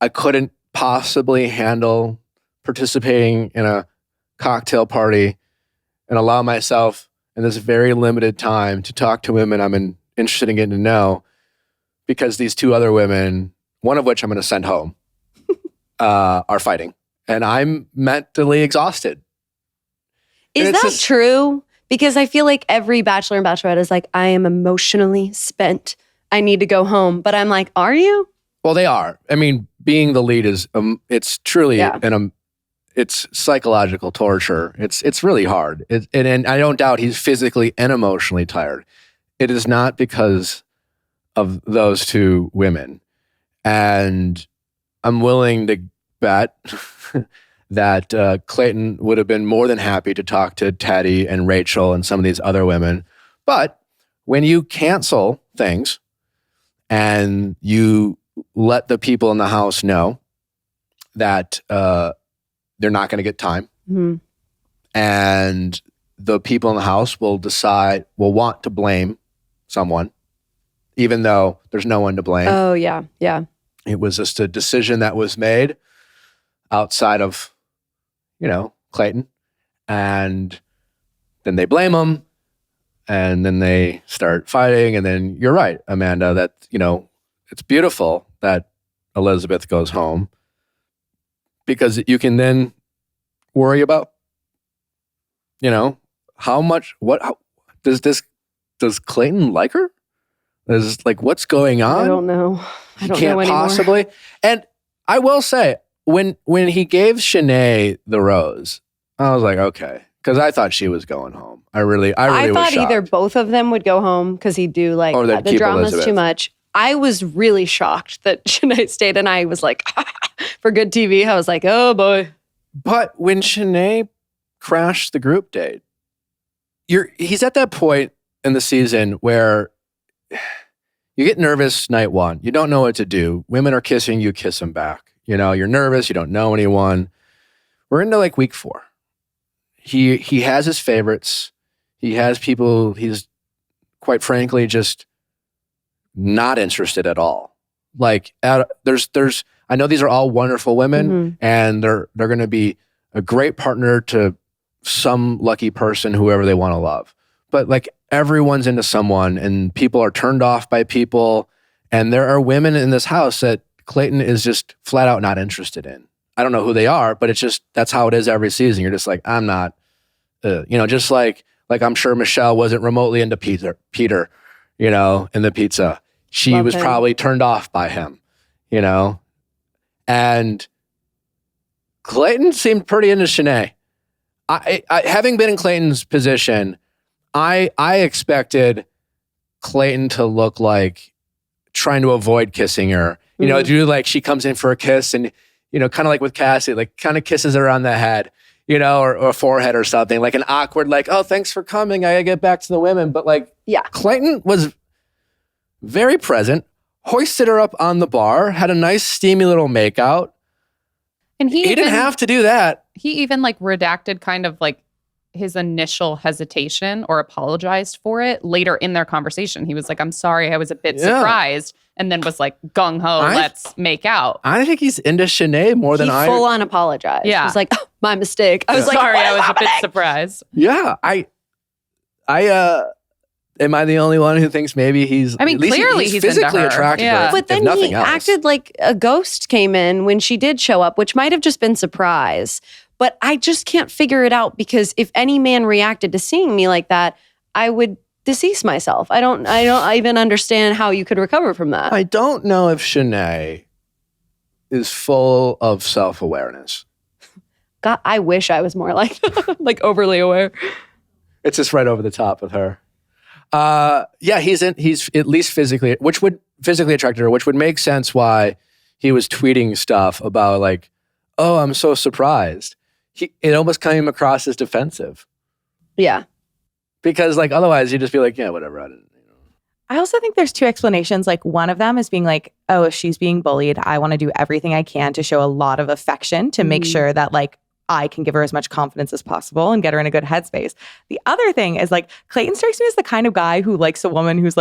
I couldn't possibly handle participating in a cocktail party and allow myself in this very limited time to talk to women I'm interested in getting to know, because these two other women, one of which I'm going to send home, are fighting. And I'm mentally exhausted. Is And it's that just- true? Because I feel like every Bachelor and Bachelorette is like, I am emotionally spent. I need to go home. But I'm like, are you? Well, they are. I mean, being the lead is, it's truly it's psychological torture. It's really hard. And I don't doubt he's physically and emotionally tired. It is not because of those two women. And I'm willing to bet that Clayton would have been more than happy to talk to Teddy and Rachel and some of these other women. But when you cancel things and you let the people in the house know that they're not going to get time, and the people in the house will want to blame someone, even though there's no one to blame. Oh, yeah. Yeah. It was just a decision that was made outside of, Clayton. And then they blame him. And then they start fighting. And then you're right, Amanda, that, it's beautiful that Elizabeth goes home because you can then worry about, does Clayton like her? Is what's going on? I don't know. I don't Can't know anymore. possibly. And I will say, when he gave Shanae the rose, I was like, okay, because I thought she was going home. I really I was thought shocked. either both of them would go home because he'd do Or they'd the keep drama's Elizabeth. too much. I was really shocked that Shanae stayed, and I was like, for good TV, I was like, oh boy. But when Shanae crashed the group date, he's at that point in the season where you get nervous night one. You don't know what to do. Women are kissing, you kiss them back. You're nervous. You don't know anyone. We're into week 4. He has his favorites. He has people he's quite frankly just not interested at all. There's I know these are all wonderful women and they're going to be a great partner to some lucky person, whoever they want to love. But everyone's into someone and people are turned off by people. And there are women in this house that Clayton is just flat out not interested in. I don't know who they are, but it's just, that's how it is every season. You're just like, I'm not, just like I'm sure Michelle wasn't remotely into Peter, in the pizza. She Love was him. probably turned off by him, and Clayton seemed pretty into Shanae. I having been in Clayton's position, I expected Clayton to look like trying to avoid kissing her. Do she comes in for a kiss and, kind of like with Cassie, kind of kisses her on the head, or forehead or something, an awkward, oh, thanks for coming. I gotta get back to the women. But Yeah. Clayton was very present, hoisted her up on the bar, had a nice steamy little makeout. And he didn't have to do that. He even redacted kind of his initial hesitation or apologized for it later in their conversation. He was like, I'm sorry, I was a bit surprised. And then was gung ho, let's make out. I think he's into Shanae more than I. full on apologized. Yeah. He's like, oh, my mistake. I was like, sorry, what I is was a bit happening? surprised. Yeah, I am I the only one who thinks maybe he's? I mean, at least clearly he's into physically her. attracted to Yeah. her. But if then nothing he else. acted like a ghost came in when she did show up, which might have just been surprise. But I just can't figure it out because if any man reacted to seeing me like that, I would decease myself. I don't even understand how you could recover from that. I don't know if Shanae is full of self-awareness. God, I wish I was more like overly aware. It's just right over the top with her. He's at least physically attracted her, which would make sense why he was tweeting stuff about oh, I'm so surprised. It almost came across as defensive. Yeah. Because otherwise you'd just be yeah, whatever. I also think there's 2 explanations. One of them is being oh, if she's being bullied, I want to do everything I can to show a lot of affection to make sure that I can give her as much confidence as possible and get her in a good headspace. The other thing is Clayton strikes me as the kind of guy who likes a woman who's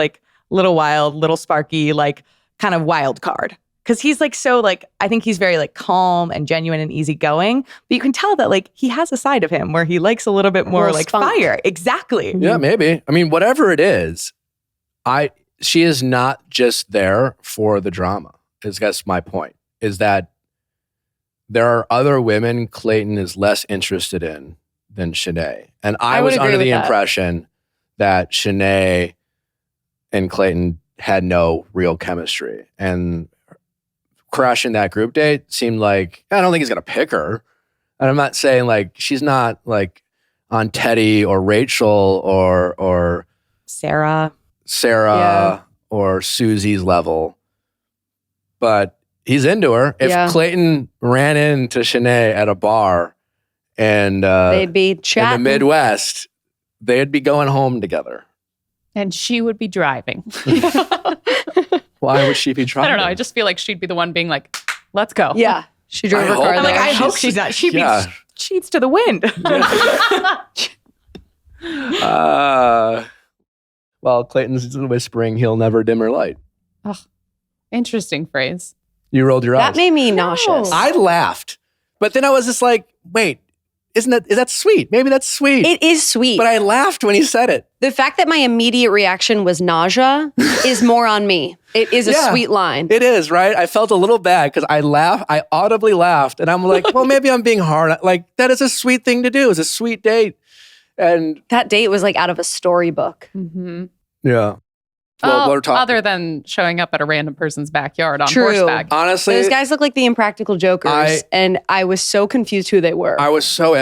little wild, little sparky, kind of wild card. Because he's so I think he's very calm and genuine and easygoing. But you can tell that he has a side of him where he likes a little bit more little spunk. fire. Exactly. Yeah, maybe. I mean, whatever it is, she is not just there for the drama. That's my point. Is that there are other women Clayton is less interested in than Shanae. And I would was agree under with the that. impression that Shanae and Clayton had no real chemistry. And crashing that group date seemed I don't think he's going to pick her. And I'm not saying she's not on Teddy or Rachel or Sarah. Yeah. or Susie's level. But he's into her. If Yeah. Clayton ran into Shanae at a bar and They'd be in the chatting. Midwest, they'd be going home together. And she would be driving. Why would she be trying? I don't know. I just feel like she'd be the one being let's go. Yeah. She drove I her hope car not. I'm there. I hope she's not. She Yeah. cheats to the wind. Well, Clayton's whispering he'll never dim her light. Interesting phrase. You rolled your eyes. That made me nauseous. I laughed, but then I was just wait, is that sweet? Maybe that's sweet. It is sweet. But I laughed when he said it. The fact that my immediate reaction was nausea is more on me. It is a sweet line. It is, right? I felt a little bad because I audibly laughed, and I'm like, well, maybe I'm being hard. Like, that is a sweet thing to do. It's a sweet date. And that date was like out of a storybook. Mm-hmm. Yeah. Well, we're talking. Other than showing up at a random person's backyard on True. horseback. Honestly, those guys look like the Impractical Jokers, and I was so confused who they were. I was so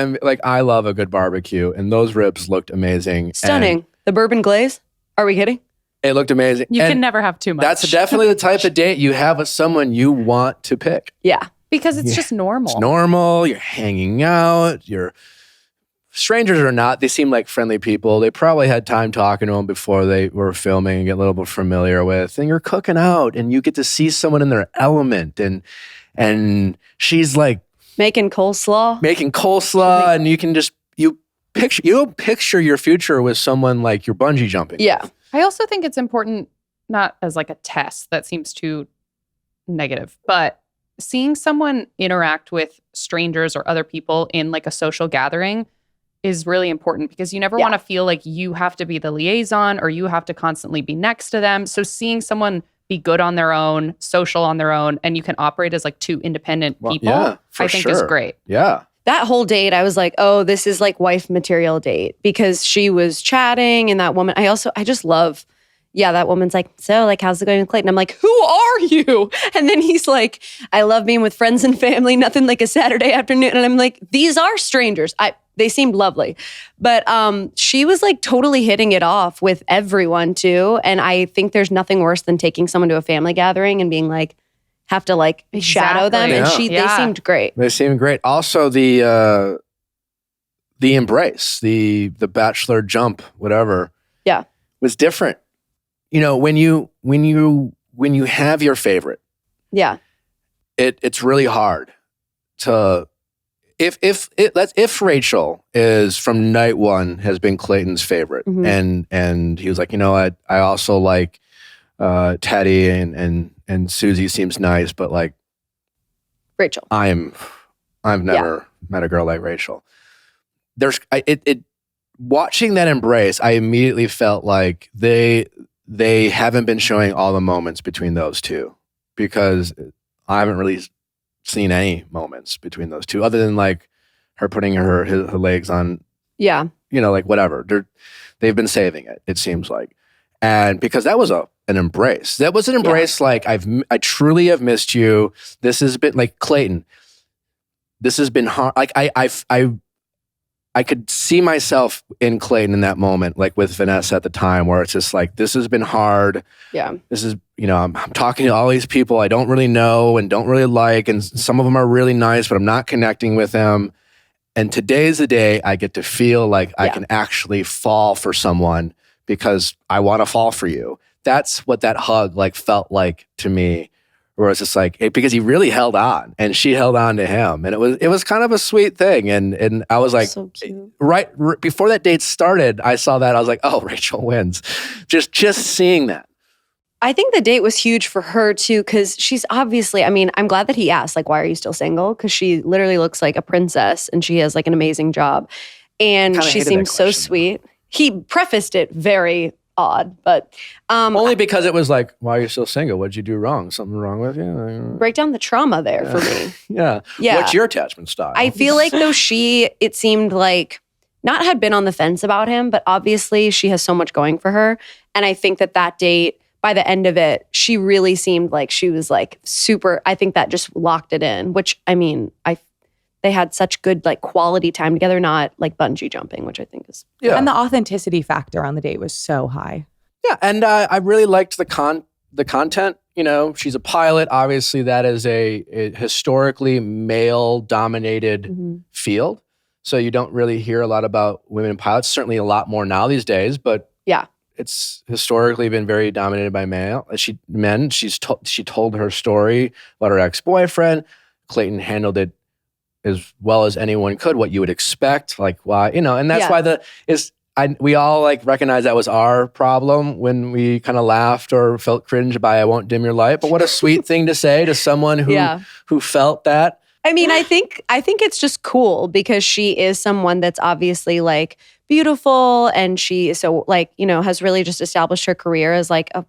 I love a good barbecue, and those ribs looked amazing. Stunning. And the bourbon glaze? Are we kidding? it looked amazing. You And can never have too much. that's definitely the type of date you have with someone you want to pick. Yeah. because it's just normal. It's normal. You're hanging out. You're strangers or not. They seem like friendly people. They probably had time talking to them before they were filming and get a little bit familiar with. And you're cooking out, and you get to see someone in their element. And she's like making coleslaw, and you can just you picture your future with someone like you're bungee jumping. Yeah. I also think it's important, not as like a test that seems too negative, but seeing someone interact with strangers or other people in like a social gathering is really important, because you never want to feel like you have to be the liaison or you have to constantly be next to them. So seeing someone be good on their own, social on their own, and you can operate as like two independent people, I think is great. Yeah. That whole date, I was like, oh, this is like wife material date, because she was chatting, and that woman, I just love, that woman's like, so like, how's it going with Clayton? I'm like, who are you? And then he's like, I love being with friends and family, nothing like a Saturday afternoon. And I'm like, these are strangers. They seemed lovely. But she was like totally hitting it off with everyone too. And I think there's nothing worse than taking someone to a family gathering and being like, have to like shadow them. And they seemed great. They seemed great. Also the embrace, the Bachelor jump, whatever. Yeah. Was different. You know, when you have your favorite. Yeah. It's really hard to if Rachel is from night one has been Clayton's favorite, and he was like, you know what, I also like Teddy and Susie seems nice, but like Rachel, I've never met a girl like Rachel. Watching that embrace, I immediately felt like they haven't been showing all the moments between those two, because I haven't really seen any moments between those two other than like her putting her legs on, you know, like whatever. They've been saving it seems like. And because that was an embrace. That was an embrace like I truly have missed you. This has been like Clayton. This has been hard. Like I could see myself in Clayton in that moment, like with Vanessa at the time, where it's just like, this has been hard. Yeah. This is, you know, I'm talking to all these people I don't really know and don't really like, and some of them are really nice, but I'm not connecting with them. And today's the day I get to feel like I can actually fall for someone because I want to fall for you. That's what that hug like felt like to me. Where it's just like, because he really held on and she held on to him. And it was kind of a sweet thing. And I was like, so cute. Right before that date started, I saw that. I was like, oh, Rachel wins. Just seeing that. I think the date was huge for her too, because she's obviously, I mean, I'm glad that he asked, like, why are you still single? Because she literally looks like a princess and she has like an amazing job. And she seems so sweet. He prefaced it very odd, but only because it was like, why are you still single? What'd you do wrong? Something wrong with you? Break down the trauma there for me. Yeah. What's your attachment style? I feel like though it seemed like not had been on the fence about him, but obviously she has so much going for her. And I think that date, by the end of it, she really seemed like she was like super, I think that just locked it in, which I mean, they had such good like quality time together, not like bungee jumping, which I think is And the authenticity factor on the date was so high. Yeah, and I really liked the content. You know, she's a pilot. Obviously, that is a historically male-dominated field. So you don't really hear a lot about women pilots. Certainly a lot more now these days, but it's historically been very dominated by men. She told her story about her ex-boyfriend. Clayton handled it as well as anyone could, what you would expect, like why, you know, and that's why we all like recognize that was our problem when we kind of laughed or felt cringe by "I won't dim your light." But what a sweet thing to say to someone who felt that. I mean, I think it's just cool because she is someone that's obviously like beautiful, and she so like, you know, has really just established her career as like a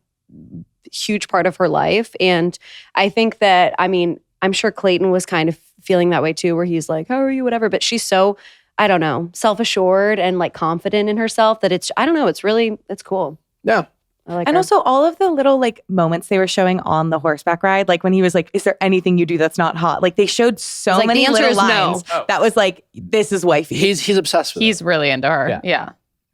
huge part of her life. And I think that, I mean, I'm sure Clayton was kind of feeling that way too, where he's like, how are you, whatever. But she's so, I don't know, self-assured and like confident in herself that it's, I don't know, it's cool. Yeah. I like And her. also all of the little like moments they were showing on the horseback ride, like when he was like, is there anything you do that's not hot? Like they showed so Like, many the answer little is no. lines that was like, this is wifey. He's obsessed with He's really into her. Yeah.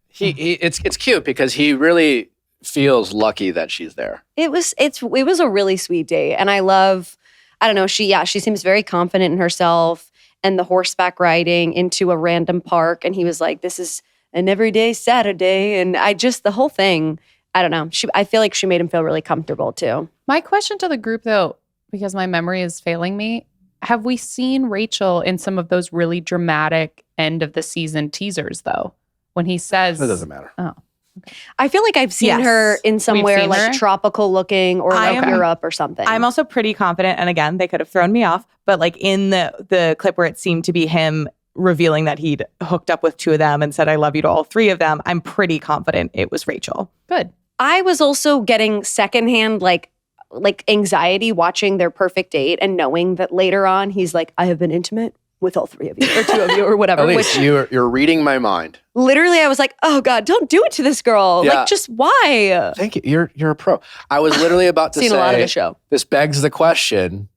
he it's cute because he really feels lucky that she's there. It was a really sweet date. And I don't know, she seems very confident in herself, and the horseback riding into a random park. And he was like, this is an everyday Saturday. And the whole thing, I don't know. I feel like she made him feel really comfortable too. My question to the group, though, because my memory is failing me, have we seen Rachel in some of those really dramatic end of the season teasers, though? When he says... It doesn't matter. Oh. I feel like I've seen Yes. her in somewhere seen like her? tropical looking or I like am- Europe or something. I'm also pretty confident. And again, they could have thrown me off, but like in the clip where it seemed to be him revealing that he'd hooked up with two of them and said, I love you to all three of them, I'm pretty confident it was Rachel. Good. I was also getting secondhand like anxiety watching their perfect date and knowing that later on he's like, I have been intimate with all three of you or two of you or whatever. Eilise, you're reading my mind. Literally, I was like, oh God, don't do it to this girl. Yeah. Like, just why? Thank you. You're a pro. I was literally about to Seen say a lot of the show. this begs the question.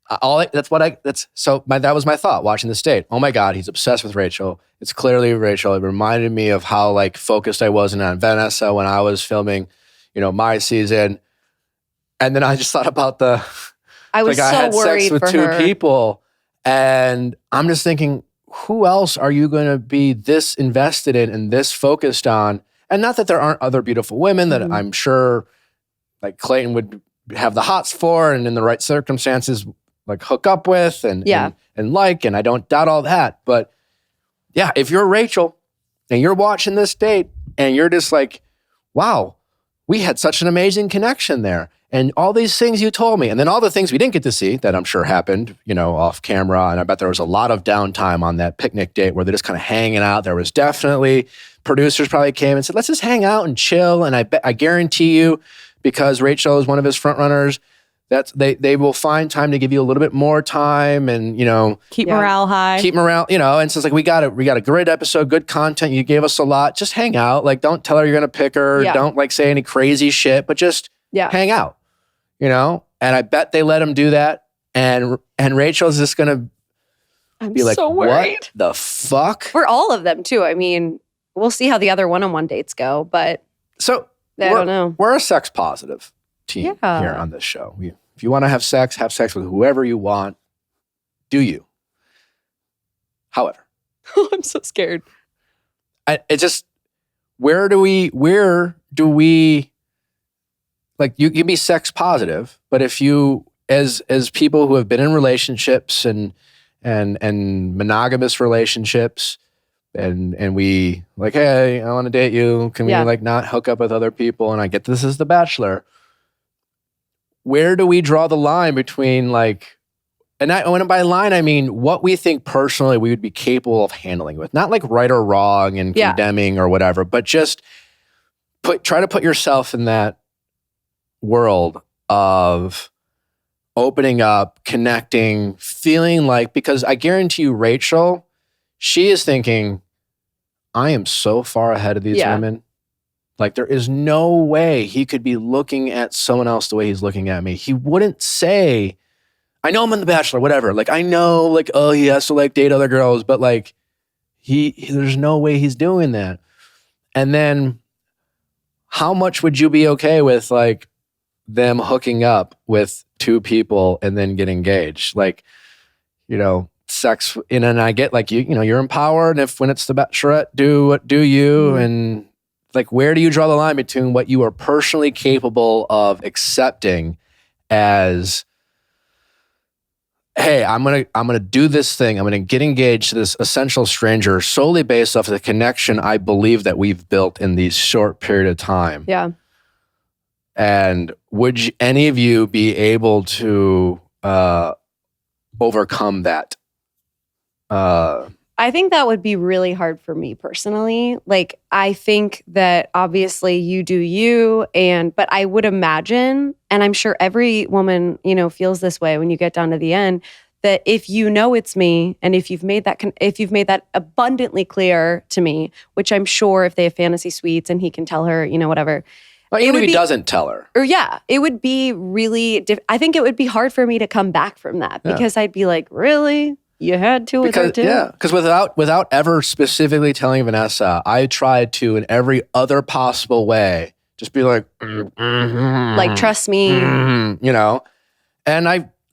That was my thought watching this date. Oh my God, he's obsessed with Rachel. It's clearly Rachel. It reminded me of how like focused I was on Vanessa when I was filming, my season. And then I just thought about I was I so had worried sex with for two her. people, and I'm just thinking, who else are you going to be this invested in and this focused on? And not that there aren't other beautiful women that I'm sure like Clayton would have the hots for and in the right circumstances like hook up with and I don't doubt all that. But yeah, if you're Rachel and you're watching this date and you're just like, wow, we had such an amazing connection there. And all these things you told me, and then all the things we didn't get to see that I'm sure happened, off camera. And I bet there was a lot of downtime on that picnic date where they're just kind of hanging out. There was definitely producers probably came and said, let's just hang out and chill. And I guarantee you, because Rachel is one of his front runners, that they will find time to give you a little bit more time and, Keep morale high. keep morale, and so it's like, we got a great episode, good content. You gave us a lot. Just hang out. Like, don't tell her you're going to pick her. Yeah. Don't like say any crazy shit, but just hang out. And I bet they let him do that. And Rachel's just gonna be like, so worried. what the fuck? For all of them too. I mean, we'll see how the other one-on-one dates go, but So I don't know. We're a sex positive team Yeah. here on this show. If you want to have sex with whoever you want. Do you? However, I'm so scared. where do we like, you can be sex positive, but if you, as people who have been in relationships and monogamous relationships, and we like, hey, I want to date you. Can we like not hook up with other people? And I get this is The Bachelor. Where do we draw the line between like, and when by line, I mean what we think personally we would be capable of handling with, not like right or wrong and condemning or whatever, but just try to put yourself in that world of opening up, connecting, feeling like, because I guarantee you, Rachel, she is thinking, I am so far ahead of these women. Like, there is no way he could be looking at someone else the way he's looking at me. He wouldn't say, I know I'm in The Bachelor, whatever. Like, I know, like, oh, he has to like date other girls, but like, there's no way he's doing that. And then how much would you be okay with like them hooking up with two people and then get engaged? Like, sex, and I get like, you're empowered. And when it's The Bachelorette, do you? And like, where do you draw the line between what you are personally capable of accepting as, hey, I'm gonna do this thing. I'm gonna get engaged to this essential stranger solely based off of the connection I believe that we've built in these short period of time. Yeah. And would any of you be able to overcome that? I think that would be really hard for me personally. Like, I think that obviously you do you, but I would imagine, and I'm sure every woman, feels this way when you get down to the end, that if you know it's me, and if you've made that abundantly clear to me, which I'm sure if they have fantasy suites and he can tell her, whatever. Well, even if he doesn't tell her. Or it would be really, I think it would be hard for me to come back from that because I'd be like, really? You had to with her too? Yeah, because without ever specifically telling Vanessa, I tried to, in every other possible way, just be like, like, trust me. And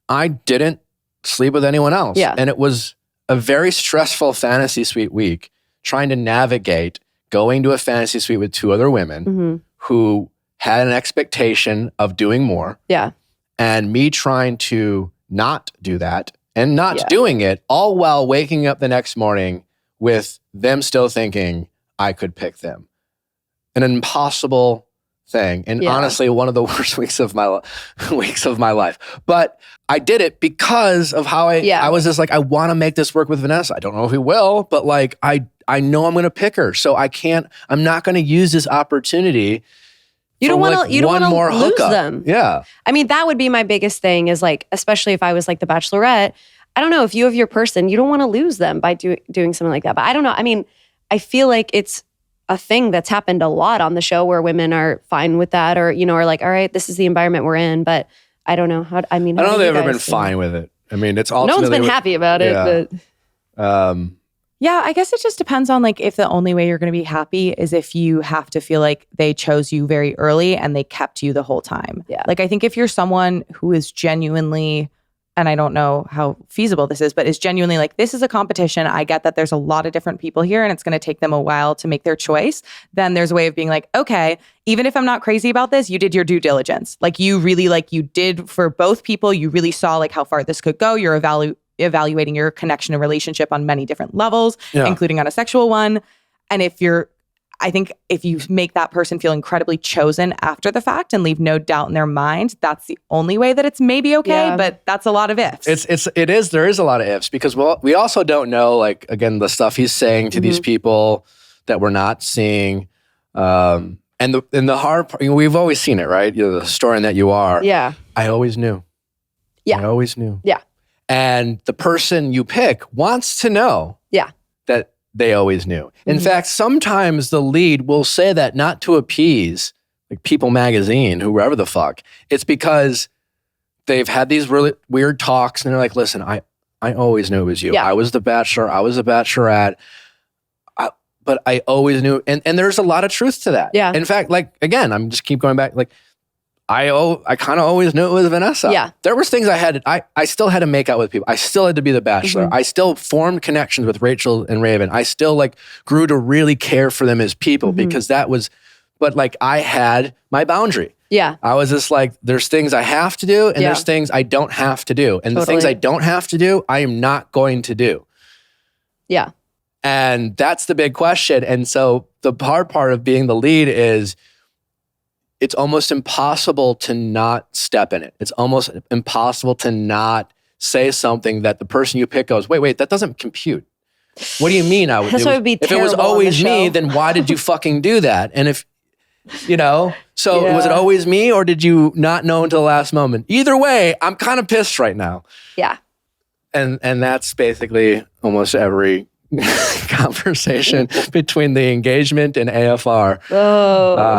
I didn't sleep with anyone else. Yeah. And it was a very stressful fantasy suite week trying to navigate going to a fantasy suite with 2 other women who had an expectation of doing more. Yeah. And me trying to not do that and not doing it, all while waking up the next morning with them still thinking I could pick them. An impossible thing. And honestly, one of the worst weeks of my life. But I did it because of how I was just like, I want to make this work with Vanessa. I don't know if he will, but like, I know I'm going to pick her. So I'm not going to use this opportunity. You don't want to lose them. Yeah. I mean, that would be my biggest thing is like, especially if I was like the Bachelorette, I don't know, if you have your person, you don't want to lose them by doing something like that. But I don't know. I mean, I feel like it's a thing that's happened a lot on the show where women are fine with that or, are like, all right, this is the environment we're in. But I don't know how, I don't know they've ever been fine with it. I mean, it's ultimately... No one's been happy about it, but... Yeah, I guess it just depends on like if the only way you're going to be happy is if you have to feel like they chose you very early and they kept you the whole time. Yeah. Like I think if you're someone who is genuinely, and I don't know how feasible this is, but is genuinely like, this is a competition. I get that there's a lot of different people here and it's going to take them a while to make their choice. Then there's a way of being like, okay, even if I'm not crazy about this, you did your due diligence. Like you really you did for both people. You really saw like how far this could go. You're evaluating your connection and relationship on many different levels, including on a sexual one. And I think if you make that person feel incredibly chosen after the fact and leave no doubt in their mind, that's the only way that it's maybe okay. Yeah. But that's a lot of ifs. There is a lot of ifs because we also don't know, like, again, the stuff he's saying to these people that we're not seeing. And the hard part, we've always seen it, right? The historian that you are. Yeah. I always knew. Yeah. I always knew. Yeah. And the person you pick wants to know that they always knew. In fact, sometimes the lead will say that not to appease like People Magazine, whoever the fuck. It's because they've had these really weird talks and they're like, listen, I always knew it was you. Yeah. I was the Bachelor. I was the Bachelorette. But I always knew. And there's a lot of truth to that. Yeah. In fact, like, again, I'm just keep going back. Like, I kind of always knew it was Vanessa. Yeah. There was things I still had to make out with people. I still had to be the Bachelor. I still formed connections with Rachel and Raven. I still like grew to really care for them as people because that was, but like I had my boundary. Yeah. I was just like, there's things I have to do and there's things I don't have to do. And the things I don't have to do, I am not going to do. Yeah. And that's the big question. And so the hard part of being the lead is it's almost impossible to not step in it. It's almost impossible to not say something that the person you pick goes, wait, that doesn't compute. What do you mean I would do it? If it was always me, then why did you fucking do that? And if, was it always me or did you not know until the last moment? Either way, I'm kind of pissed right now. Yeah. And that's basically almost every conversation between the engagement and AFR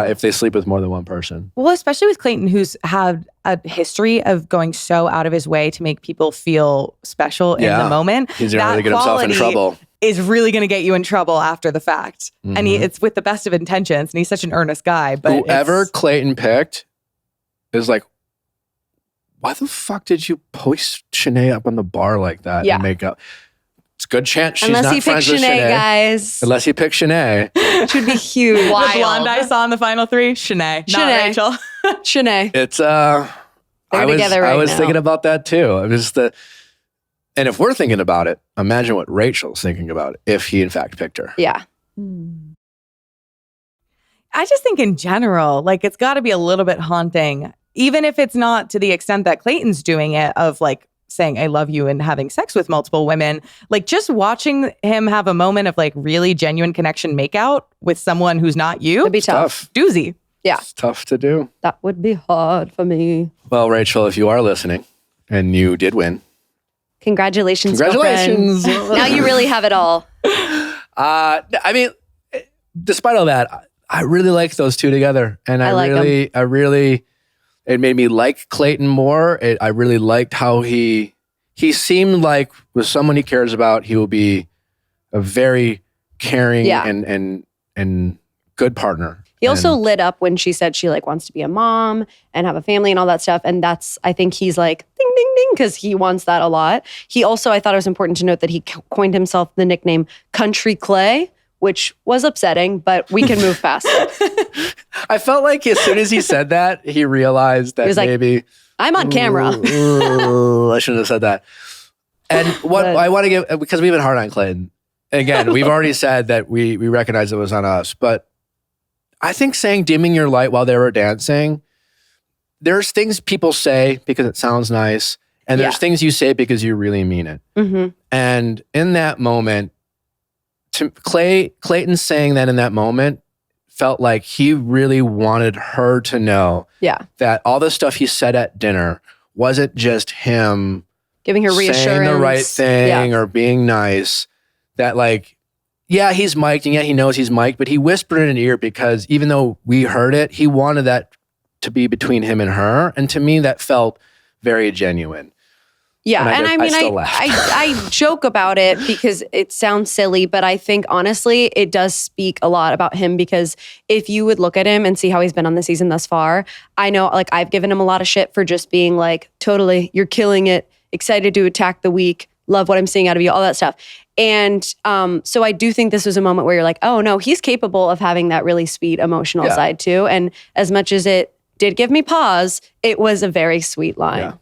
if they sleep with more than one person. Well, especially with Clayton, who's had a history of going so out of his way to make people feel special in the moment. He's going to really get himself in trouble. Is really going to get you in trouble after the fact. And it's with the best of intentions. And he's such an earnest guy. But whoever Clayton picked is like, why the fuck did you post Shanae up on the bar like that and make up? It's a good chance she's not friends with Shanae, guys. Unless he picked Shanae. Which would be huge. The blonde I saw in the final 3, Shanae. Not Rachel. Shanae. It's I was thinking about that too. And if we're thinking about it, imagine what Rachel's thinking about it if he in fact picked her. Yeah. I just think in general, like it's got to be a little bit haunting, even if it's not to the extent that Clayton's doing it of like saying I love you and having sex with multiple women. Like just watching him have a moment of like really genuine connection makeout with someone who's not you. It'd be tough. Doozy. Yeah. It's tough to do. That would be hard for me. Well, Rachel, if you are listening and you did win, Congratulations. congratulations. Girlfriend. Now you really have it all. I mean, despite all that, I really like those two together. And I really, it made me like Clayton more. I really liked how he seemed like with someone he cares about, he will be a very caring and good partner. He also lit up when she said she like wants to be a mom and have a family and all that stuff. And that's, I think he's like, ding, ding, ding, because he wants that a lot. He also, I thought it was important to note that he coined himself the nickname Country Clay, which was upsetting, but we can move past it. I felt like as soon as he said that, he realized that maybe I'm on camera. I shouldn't have said that. And what I want to give, because we've been hard on Clayton. Again, we've already said that we recognize it was on us, but I think saying dimming your light while they were dancing, there's things people say because it sounds nice, and there's things you say because you really mean it. Mm-hmm. And in that moment, Clayton saying that in that moment felt like he really wanted her to know that all the stuff he said at dinner wasn't just him giving her reassurance, saying the right thing or being nice. That like, yeah, he's mic'd and yeah, he knows he's mic'd, but he whispered in an ear because even though we heard it, he wanted that to be between him and her. And to me, that felt very genuine. Yeah, and I mean, I joke about it because it sounds silly, but I think honestly, it does speak a lot about him because if you would look at him and see how he's been on the season thus far, I know like I've given him a lot of shit for just being like, totally, you're killing it, excited to attack the weak, love what I'm seeing out of you, all that stuff. And so I do think this was a moment where you're like, oh no, he's capable of having that really sweet emotional side too. And as much as it did give me pause, it was a very sweet line.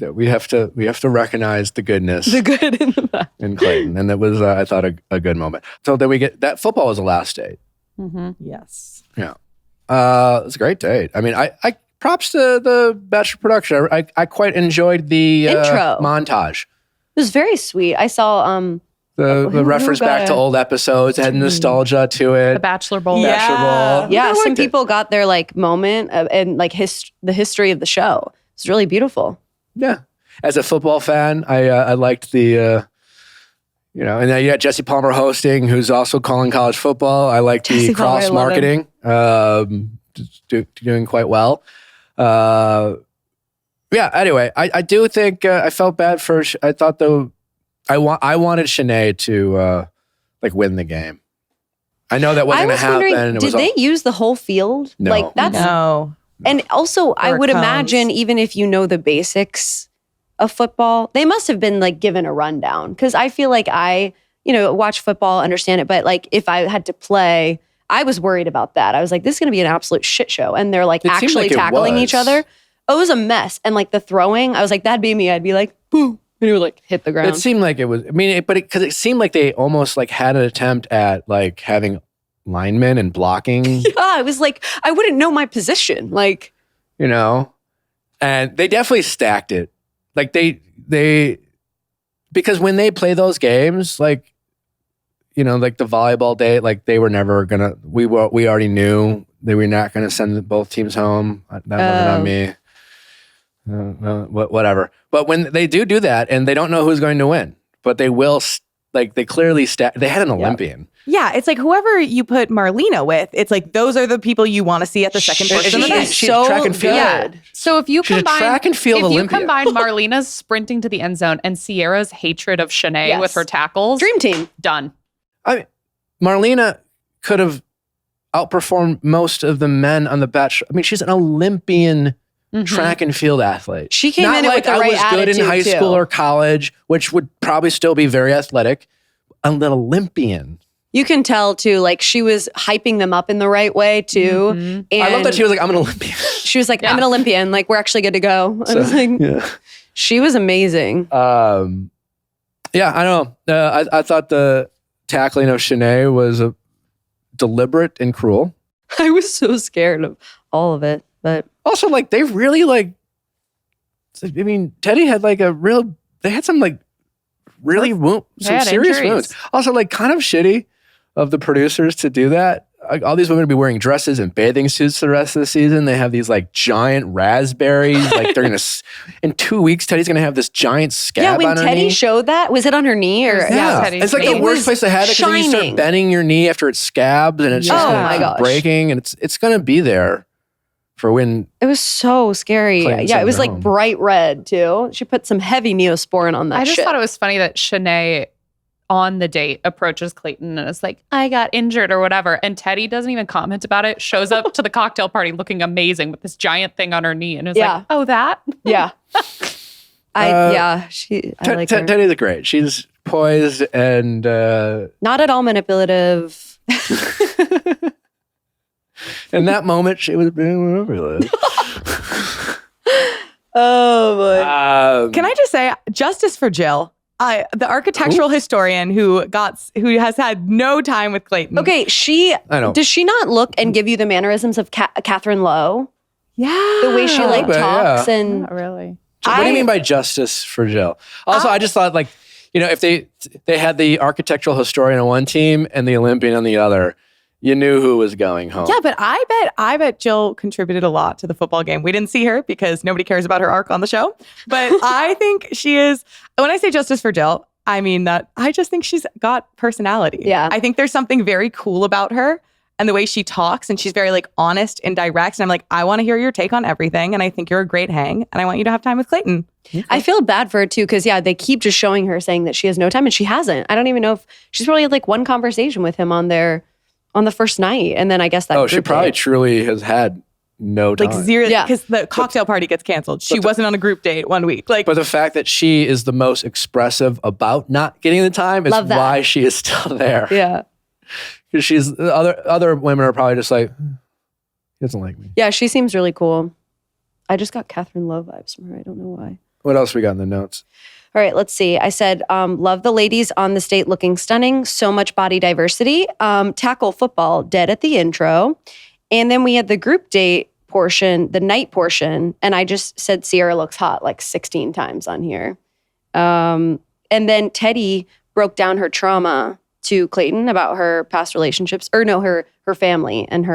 Yeah, we have to recognize the goodness, the good in the bad in Clayton, and it was I thought a good moment. So then we get that football was the last date. Mm-hmm. Yes. Yeah. It was a great date. I mean, I props to the Bachelor production. I quite enjoyed the intro montage. It was very sweet. I saw the reference back to old episodes. It had nostalgia to it. The Bachelor Bowl. Bachelor Bowl. Yeah, some people got their like moment and like the history of the show. It's really beautiful. Yeah. As a football fan, I liked the, and then you got Jesse Palmer hosting, who's also calling college football. I liked the cross marketing, doing quite well. Anyway, I do think I felt bad for, I thought though, I wanted Shanae to win the game. I know that wasn't going to happen. Did they use the whole field? No. Like that's no. And also, I would imagine even if you know the basics of football, they must have been like given a rundown. Because I feel like I watch football, understand it. But like if I had to play, I was worried about that. I was like, this is going to be an absolute shit show. And they're like actually tackling each other. Oh, it was a mess. And like the throwing, I was like, that'd be me. I'd be like, boom. And it would like hit the ground. It seemed like it was, because it seemed like they almost like had an attempt at like having linemen and blocking. Yeah, I was like, I wouldn't know my position. Like, and they definitely stacked it. Like they because when they play those games, like, like the volleyball day, like they were never gonna, we already knew they were not gonna send both teams home. That wasn't on me. Whatever. But when they do that and they don't know who's going to win, but they will, like they clearly they had an Olympian. Yeah, it's like whoever you put Marlena with, it's like those are the people you want to see at the second portion of the night. She's track and field. Yeah. So if you combine track and field Olympia. You combine Marlena's sprinting to the end zone and Sierra's hatred of Shanae with her tackles, dream team, done. I mean, Marlena could have outperformed most of the men on the Bachelor. I mean, she's an Olympian track and field athlete. She came in with the right attitude. I was good in high school or college, which would probably still be very athletic. An Olympian. You can tell too, like she was hyping them up in the right way too. Mm-hmm. And I love that she was like, I'm an Olympian. She was like, I'm an Olympian. Like, we're actually good to go. I was like, she was amazing. I don't know. I thought the tackling of Shanae was deliberate and cruel. I was so scared of all of it. But also, like, they really, like, I mean, Teddy had, like, a real they had some like really some had serious injuries. wounds. Also, like kind of shitty of the producers to do that. Like, all these women would be wearing dresses and bathing suits the rest of the season. They have these like giant raspberries. Like they're gonna in 2 weeks, Teddy's gonna have this giant scab. Yeah, when on her Teddy knee. showed that, was it on her knee or? Yeah, Teddy's it's like knee. the worst place to have it because then you start shining. bending your knee after it scabs and it's just Oh gonna my keep gosh. breaking, and it's gonna be there for when. It was so scary. Clayton Yeah, sent it was her like home. bright red too. She put some heavy Neosporin on that I just shit. thought it was funny that Shanae on the date approaches Clayton and is like, I got injured or whatever. And Teddy doesn't even comment about it, shows up to the cocktail party looking amazing with this giant thing on her knee and is Yeah. like, oh, that? Yeah. I like her. Teddy's great. She's poised and Not at all manipulative. in that moment she was being manipulative. Oh boy. Can I just say, justice for Jill, the architectural historian who has had no time with Clayton. Okay, I know. does she not look and give you the mannerisms of Catherine Lowe? Yeah, The way she like bit, talks yeah. and Not really. What do you mean by justice for Jill? Also, I just thought like, if they had the architectural historian on one team and the Olympian on the other, you knew who was going home. Yeah, but I bet Jill contributed a lot to the football game. We didn't see her because nobody cares about her arc on the show. But I think she is, when I say justice for Jill, I mean that I just think she's got personality. Yeah. I think there's something very cool about her and the way she talks, and she's very like honest and direct. And I'm like, I want to hear your take on everything. And I think you're a great hang. And I want you to have time with Clayton. I feel bad for her too, because they keep just showing her saying that she has no time and she hasn't. I don't even know if she's probably had like one conversation with him on the first night. And then I guess that Oh, she group probably date. truly has had no time. Like zero, Yeah. because the cocktail party gets canceled. She wasn't on a group date 1 week. Like, But the fact that she is the most expressive about not getting the time is Love that. why she is still there. Yeah. Because she's other women are probably just like, he doesn't like me. Yeah, she seems really cool. I just got Catherine Lowe vibes from her. I don't know why. What else we got in the notes? All right, let's see. I said, love the ladies on the state looking stunning. So much body diversity. Tackle football, dead at the intro. And then we had the group date portion, the night portion. And I just said Sierra looks hot like 16 times on here. And then Teddy broke down her trauma to Clayton about her past relationships, or no, her family and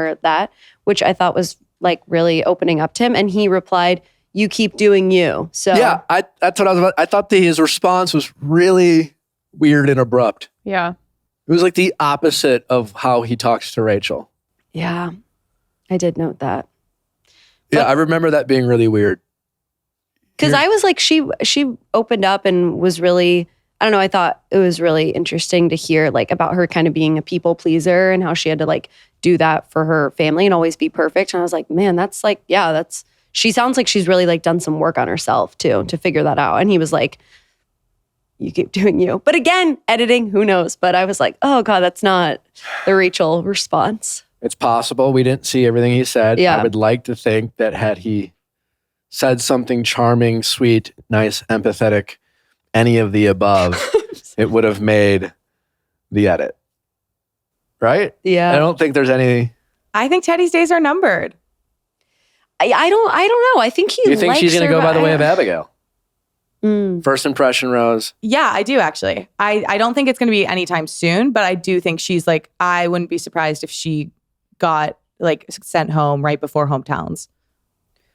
which I thought was like really opening up to him. And he replied, you keep doing you. So Yeah, that's what I was about. I thought his response was really weird and abrupt. Yeah. It was like the opposite of how he talks to Rachel. yeah, I did note that. Yeah, I remember that being really weird. Because I was like, she opened up and was really, I don't know, I thought it was really interesting to hear like about her kind of being a people pleaser and how she had to like do that for her family and always be perfect. And I was like, man, that's like, yeah, she sounds like she's really like done some work on herself too to figure that out. And he was like, you keep doing you. But again, editing, who knows? But I was like, oh God, that's not the Rachel response. It's possible we didn't see everything he said. Yeah. I would like to think that had he said something charming, sweet, nice, empathetic, any of the above, it would have made the edit. Right? Yeah. I don't think there's any. I think Teddy's days are numbered. I don't know. I think he You think she's going to go by the way of Abigail? Mm. First impression, Rose. Yeah, I do actually. I don't think it's going to be anytime soon, but I do think she's like, I wouldn't be surprised if she got like sent home right before hometowns.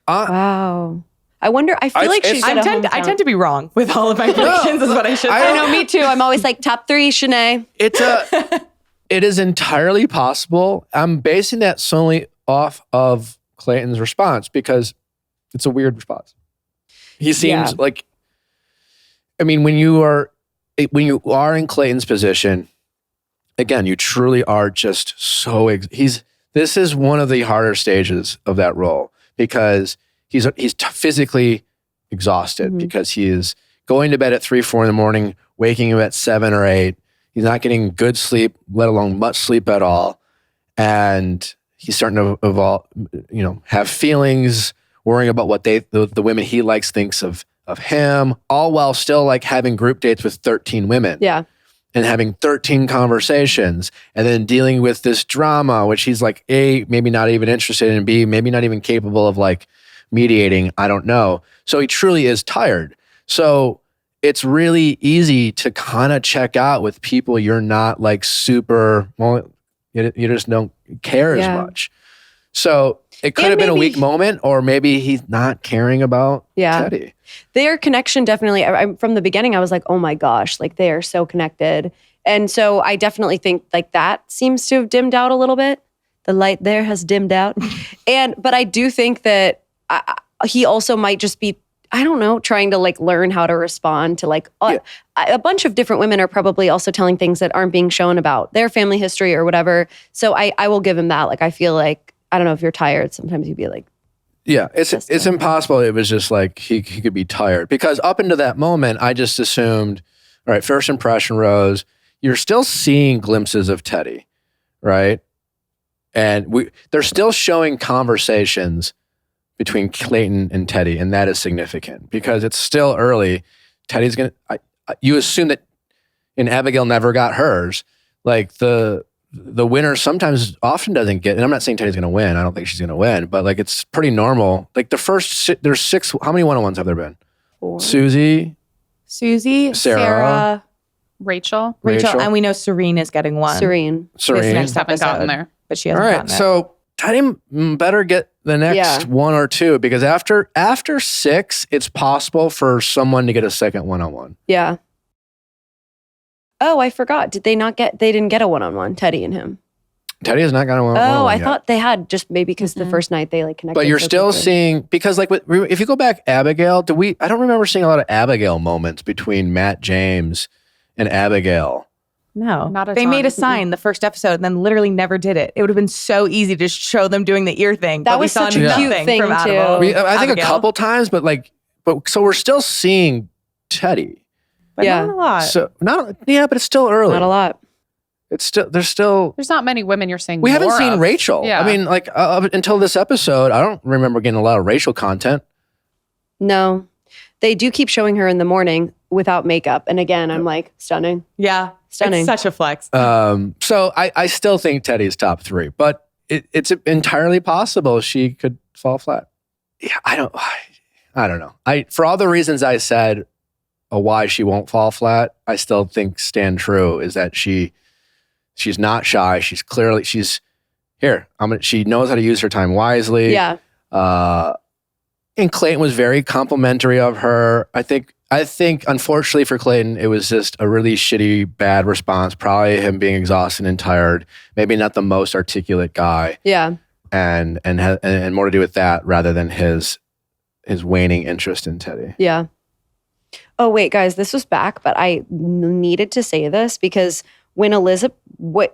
Wow. I wonder, I feel like she's I got a tend hometown. to be wrong with all of my predictions is what I should I say. I know, me too. I'm always like top 3, Shanae. It is entirely possible. I'm basing that solely off of Clayton's response because it's a weird response. He seems like, I mean, when you are in Clayton's position, again, you truly are just so. This is one of the harder stages of that role because he's physically exhausted because he is going to bed at 3, 4 in the morning, waking up at 7 or 8. He's not getting good sleep, let alone much sleep at all, and he's starting to evolve. Have feelings, worrying about what the women he likes thinks of him, all while still like having group dates with 13 women. Yeah. And having 13 conversations and then dealing with this drama, which he's like, A, maybe not even interested in, B, maybe not even capable of like mediating. I don't know. So he truly is tired. So it's really easy to kind of check out with people you're not like super, well, you just don't care as much. So it could have been a weak moment, or maybe he's not caring about Teddy. Their connection definitely, from the beginning, I was like, oh my gosh, like they are so connected. And so I definitely think like that seems to have dimmed out a little bit. The light there has dimmed out. But I do think that he also might just be, I don't know, trying to like learn how to respond to like a bunch of different women are probably also telling things that aren't being shown about their family history or whatever. So I will give him that. Like, I feel like, I don't know, if you're tired, sometimes you'd be like, yeah, it's impossible. It was just like he could be tired, because up into that moment, I just assumed, all right, first impression, Rose, you're still seeing glimpses of Teddy, right? And they're still showing conversations between Clayton and Teddy, and that is significant because it's still early. Teddy's gonna. You assume that, and Abigail never got hers. Like the winner often doesn't get. And I'm not saying Teddy's gonna win. I don't think she's gonna win, but like it's pretty normal. Like there's 6. How many one-on-ones have there been? 4. Susie, Sarah, Rachel, and we know Serene is getting one. Serene. This next haven't episode, gotten there, but she hasn't gotten it. So Teddy better get the next 1 or 2, because after 6, it's possible for someone to get a second one-on-one. Yeah. Oh, I forgot. They didn't get a one-on-one, Teddy and him. Teddy has not got a one-on-one. Oh, I thought they had, just maybe because the first night they like connected. But you're still seeing, because like if you go back, Abigail, I don't remember seeing a lot of Abigail moments between Matt James and Abigail. No, they made a sign the first episode and then literally never did it. It would have been so easy to show them doing the ear thing. That was such a cute thing too. I think a couple times, but so we're still seeing Teddy. But not a lot. So but it's still early. Not a lot. It's still there's not many women you're saying. We haven't seen Rachel. Yeah. I mean, like until this episode, I don't remember getting a lot of Rachel content. No, they do keep showing her in the morning without makeup, and again, I'm like, stunning. Yeah, stunning. It's such a flex. So I still think Teddy's top 3, but it's entirely possible she could fall flat. Yeah, I don't know. For all the reasons I said, why she won't fall flat, I still think stand true is that she's not shy. She's here. She knows how to use her time wisely. Yeah. And Clayton was very complimentary of her. I think unfortunately for Clayton, it was just a really shitty, bad response. Probably him being exhausted and tired. Maybe not the most articulate guy. Yeah. And more to do with that rather than his waning interest in Teddy. Yeah. Oh, wait, guys, this was back, but I needed to say this because when Elizabeth, when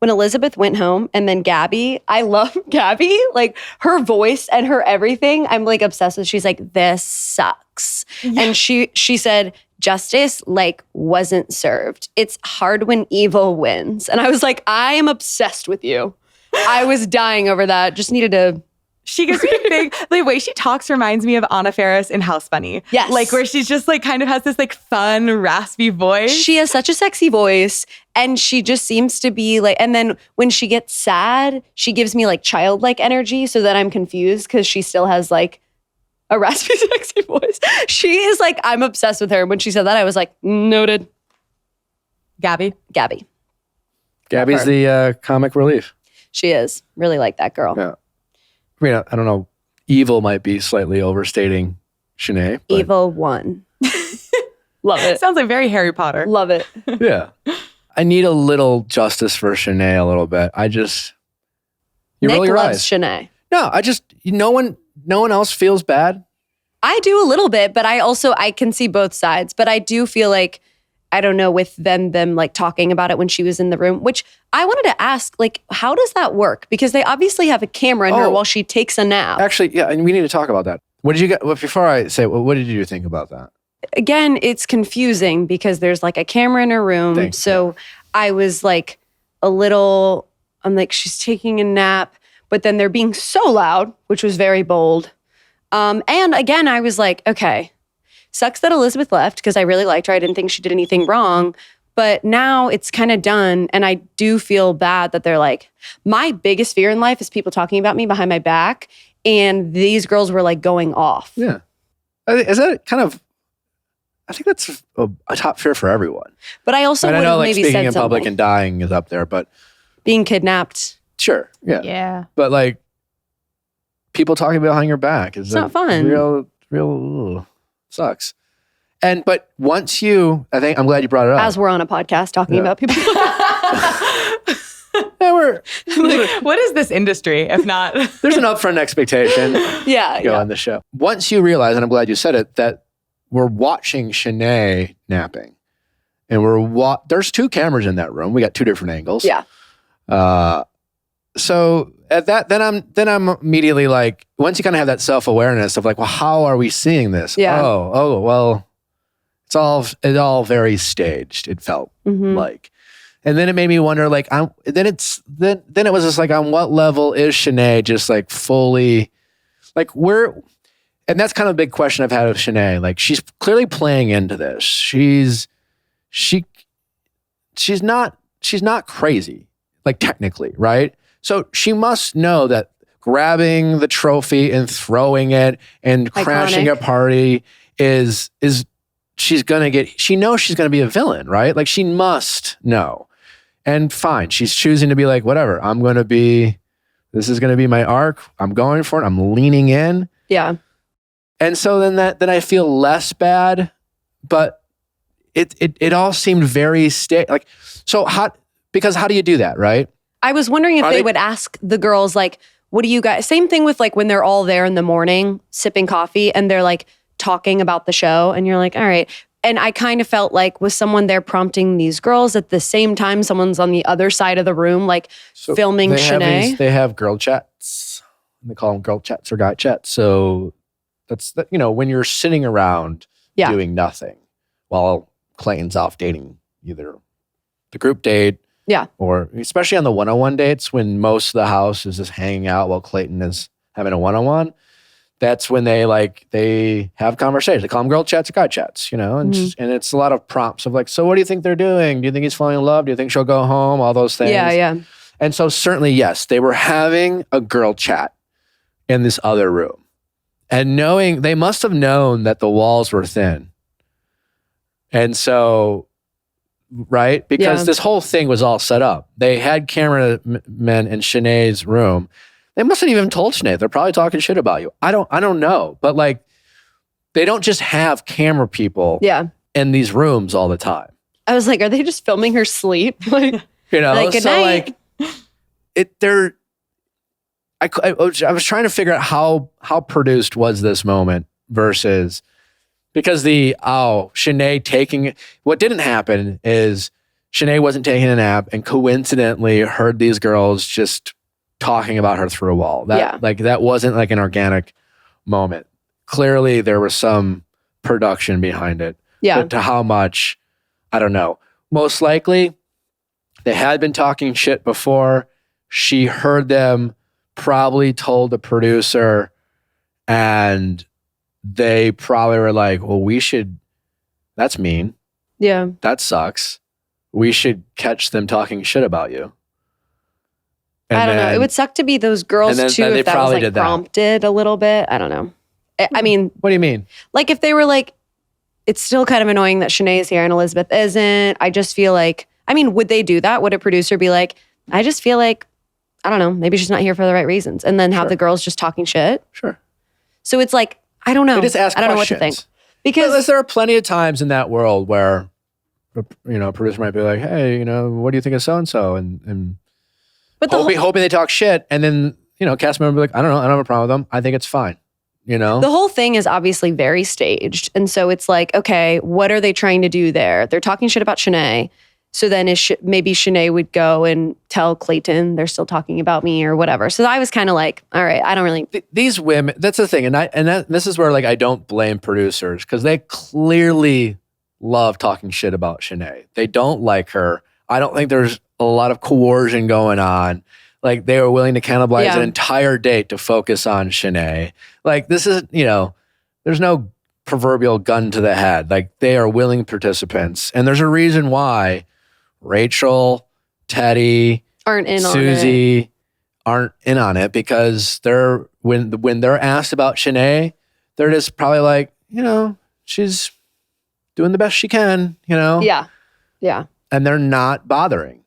Elizabeth went home and then Gabby, I love Gabby, like her voice and her everything. I'm like obsessed with. She's like, this sucks. Yeah. And she said, justice like wasn't served. It's hard when evil wins. And I was like, I am obsessed with you. I was dying over that. Just needed to. She gives me big, the way she talks reminds me of Anna Faris in House Bunny. Yes. Like where she's just like kind of has this like fun, raspy voice. She has such a sexy voice and she just seems to be like, and then when she gets sad, she gives me like childlike energy so that I'm confused because she still has like a raspy, sexy voice. She is like, I'm obsessed with her. When she said that, I was like, noted. Gabby. Gabby's the comic relief. She is. Really like that girl. Yeah. I mean, I don't know. Evil might be slightly overstating Shanae. Evil one. Love it. Sounds like very Harry Potter. Love it. Yeah. I need a little justice for Shanae a little bit. Nick really loves rise. Shanae. No, no one else feels bad. I do a little bit, but I can see both sides. But I do feel like, I don't know, with them like talking about it when she was in the room, which I wanted to ask, like, how does that work? Because they obviously have a camera in her while she takes a nap. Actually, yeah, and we need to talk about that. What did you get? Well, before I say, what did you think about that? Again, it's confusing because there's like a camera in her room. So I was like I'm like, she's taking a nap, but then they're being so loud, which was very bold. And again, I was like, okay. Sucks that Elizabeth left because I really liked her. I didn't think she did anything wrong. But now it's kind of done. And I do feel bad that they're like, my biggest fear in life is people talking about me behind my back. And these girls were like going off. Yeah. Is that kind of, I think that's a top fear for everyone. But I also I would know have like maybe speaking said in public something. and dying is up there, but Being kidnapped. sure, yeah. Yeah. But like people talking behind your back is It's not fun. real sucks. But once you, I think I'm glad you brought it up. As we're on a podcast talking Yeah. about people. Yeah, Like, what is this industry if not? there's an upfront expectation yeah. on the show. Once you realize, and I'm glad you said it, that we're watching Shanae napping, and there's 2 cameras in that room. We got 2 different angles. Yeah. So at that, then I'm immediately like, once you kind of have that self-awareness of like, well, how are we seeing this? Yeah. Oh, well, it's all very staged. It felt Mhm. like, and then it made me wonder, like, then it was just like, on what level is Shanae just like fully, like and that's kind of a big question I've had of Shanae. Like, she's clearly playing into this. She's not crazy, like technically, right? So she must know that grabbing the trophy and throwing it and crashing a party is she knows she's gonna be a villain, right? Like, she must know. And fine, she's choosing to be like, whatever, this is gonna be my arc. I'm going for it. I'm leaning in. Yeah. And so then I feel less bad, but it all seemed very like, so because how do you do that, right? I was wondering if they would ask the girls, like, what do you guys, same thing with like when they're all there in the morning sipping coffee and they're like talking about the show and you're like, all right. And I kind of felt like was someone there prompting these girls at the same time someone's on the other side of the room, like filming Shanae? They have girl chats. They call them girl chats or guy chats. So that's, when you're sitting around doing nothing while Clayton's off dating either the group date, or especially on the one-on-one dates when most of the house is just hanging out while Clayton is having a one-on-one. That's when they have conversations. They call them girl chats or guy chats, and it's a lot of prompts of like, so what do you think they're doing? Do you think he's falling in love? Do you think she'll go home? All those things. Yeah. And so certainly, yes, they were having a girl chat in this other room. And they must have known that the walls were thin. And so, right? Because this whole thing was all set up. They had cameramen in Shanae's room. They must have even told Shanae. They're probably talking shit about you. I don't know. But like, they don't just have camera people in these rooms all the time. I was like, are they just filming her sleep? Like, like, good so night. like, I was trying to figure out how produced was this moment versus, because Shanae taking, what didn't happen is Shanae wasn't taking a nap and coincidentally heard these girls just talking about her through a wall. That wasn't like an organic moment. Clearly there was some production behind it. Yeah. But to how much, I don't know. Most likely they had been talking shit before. She heard them, probably told the producer, and they probably were like, well, that's mean. Yeah. That sucks. We should catch them talking shit about you. I don't know. It would suck to be those girls too if that was like prompted a little bit. I don't know. I mean, what do you mean? Like if they were like, it's still kind of annoying that Shanae is here and Elizabeth isn't. I just feel like, would they do that? Would a producer be like, I just feel like, I don't know, maybe she's not here for the right reasons, and then have the girls just talking shit? Sure. So it's like, I don't know. They just ask I don't questions. know what to think. Because there are plenty of times in that world where, a producer might be like, hey, what do you think of so-and-so? And hoping they talk shit. And then, cast member will be like, I don't know. I don't have a problem with them. I think it's fine. The whole thing is obviously very staged. And so it's like, okay, what are they trying to do there? They're talking shit about Shanae. So then maybe Shanae would go and tell Clayton they're still talking about me or whatever. So I was kind of like, all right, I don't really. These women, that's the thing. This is where like I don't blame producers because they clearly love talking shit about Shanae. They don't like her. I don't think there's a lot of coercion going on. Like they were willing to cannibalize an entire date to focus on Shanae. Like this is, there's no proverbial gun to the head. Like they are willing participants. And there's a reason why Rachel, Teddy, Susie aren't in on it because when they're asked about Shanae, they're just probably like, she's doing the best she can, you know? Yeah. Yeah. And they're not bothering.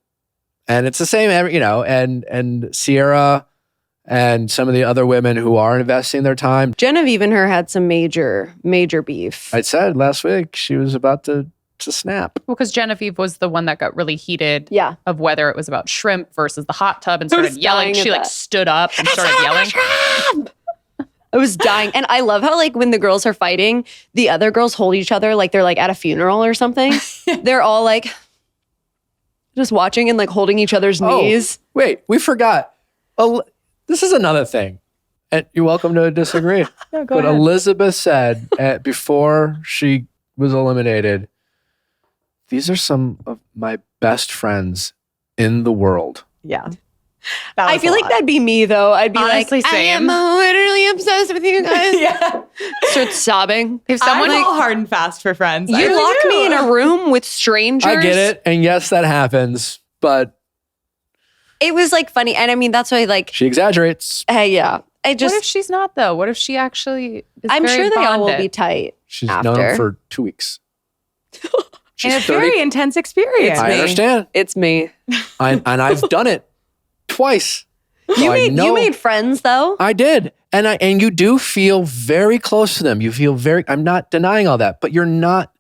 And it's the same, and Sierra and some of the other women who are investing their time. Genevieve and her had some major beef. I said last week she was about to snap. Well, because Genevieve was the one that got really heated of whether it was about shrimp versus the hot tub and started yelling. She like stood up and started yelling. I was dying. And I love how like when the girls are fighting, the other girls hold each other like they're like at a funeral or something. They're all like just watching and like holding each other's knees. Wait, we forgot. This is another thing. And you're welcome to disagree. No, go but ahead. Elizabeth said before she was eliminated, these are some of my best friends in the world. Yeah. I feel like that'd be me though. I'd be Honestly, like, same. I am literally obsessed with you guys. Yeah. Start sobbing. If someone I'm all hard and fast for friends. I You really lock do. me in a room with strangers. I get it. And yes, that happens. But It was like funny. And I mean, that's why like, she exaggerates. hey, yeah. I what just, if she's not though? What if she actually is I'm very sure they all will bonded? be tight. She's after. known him for 2 weeks. She's And a 30. very intense experience. I me. understand. It's me. And I've done it twice. So You I know- made friends though. I did. And you do feel very close to them. You feel I'm not denying all that, but you're not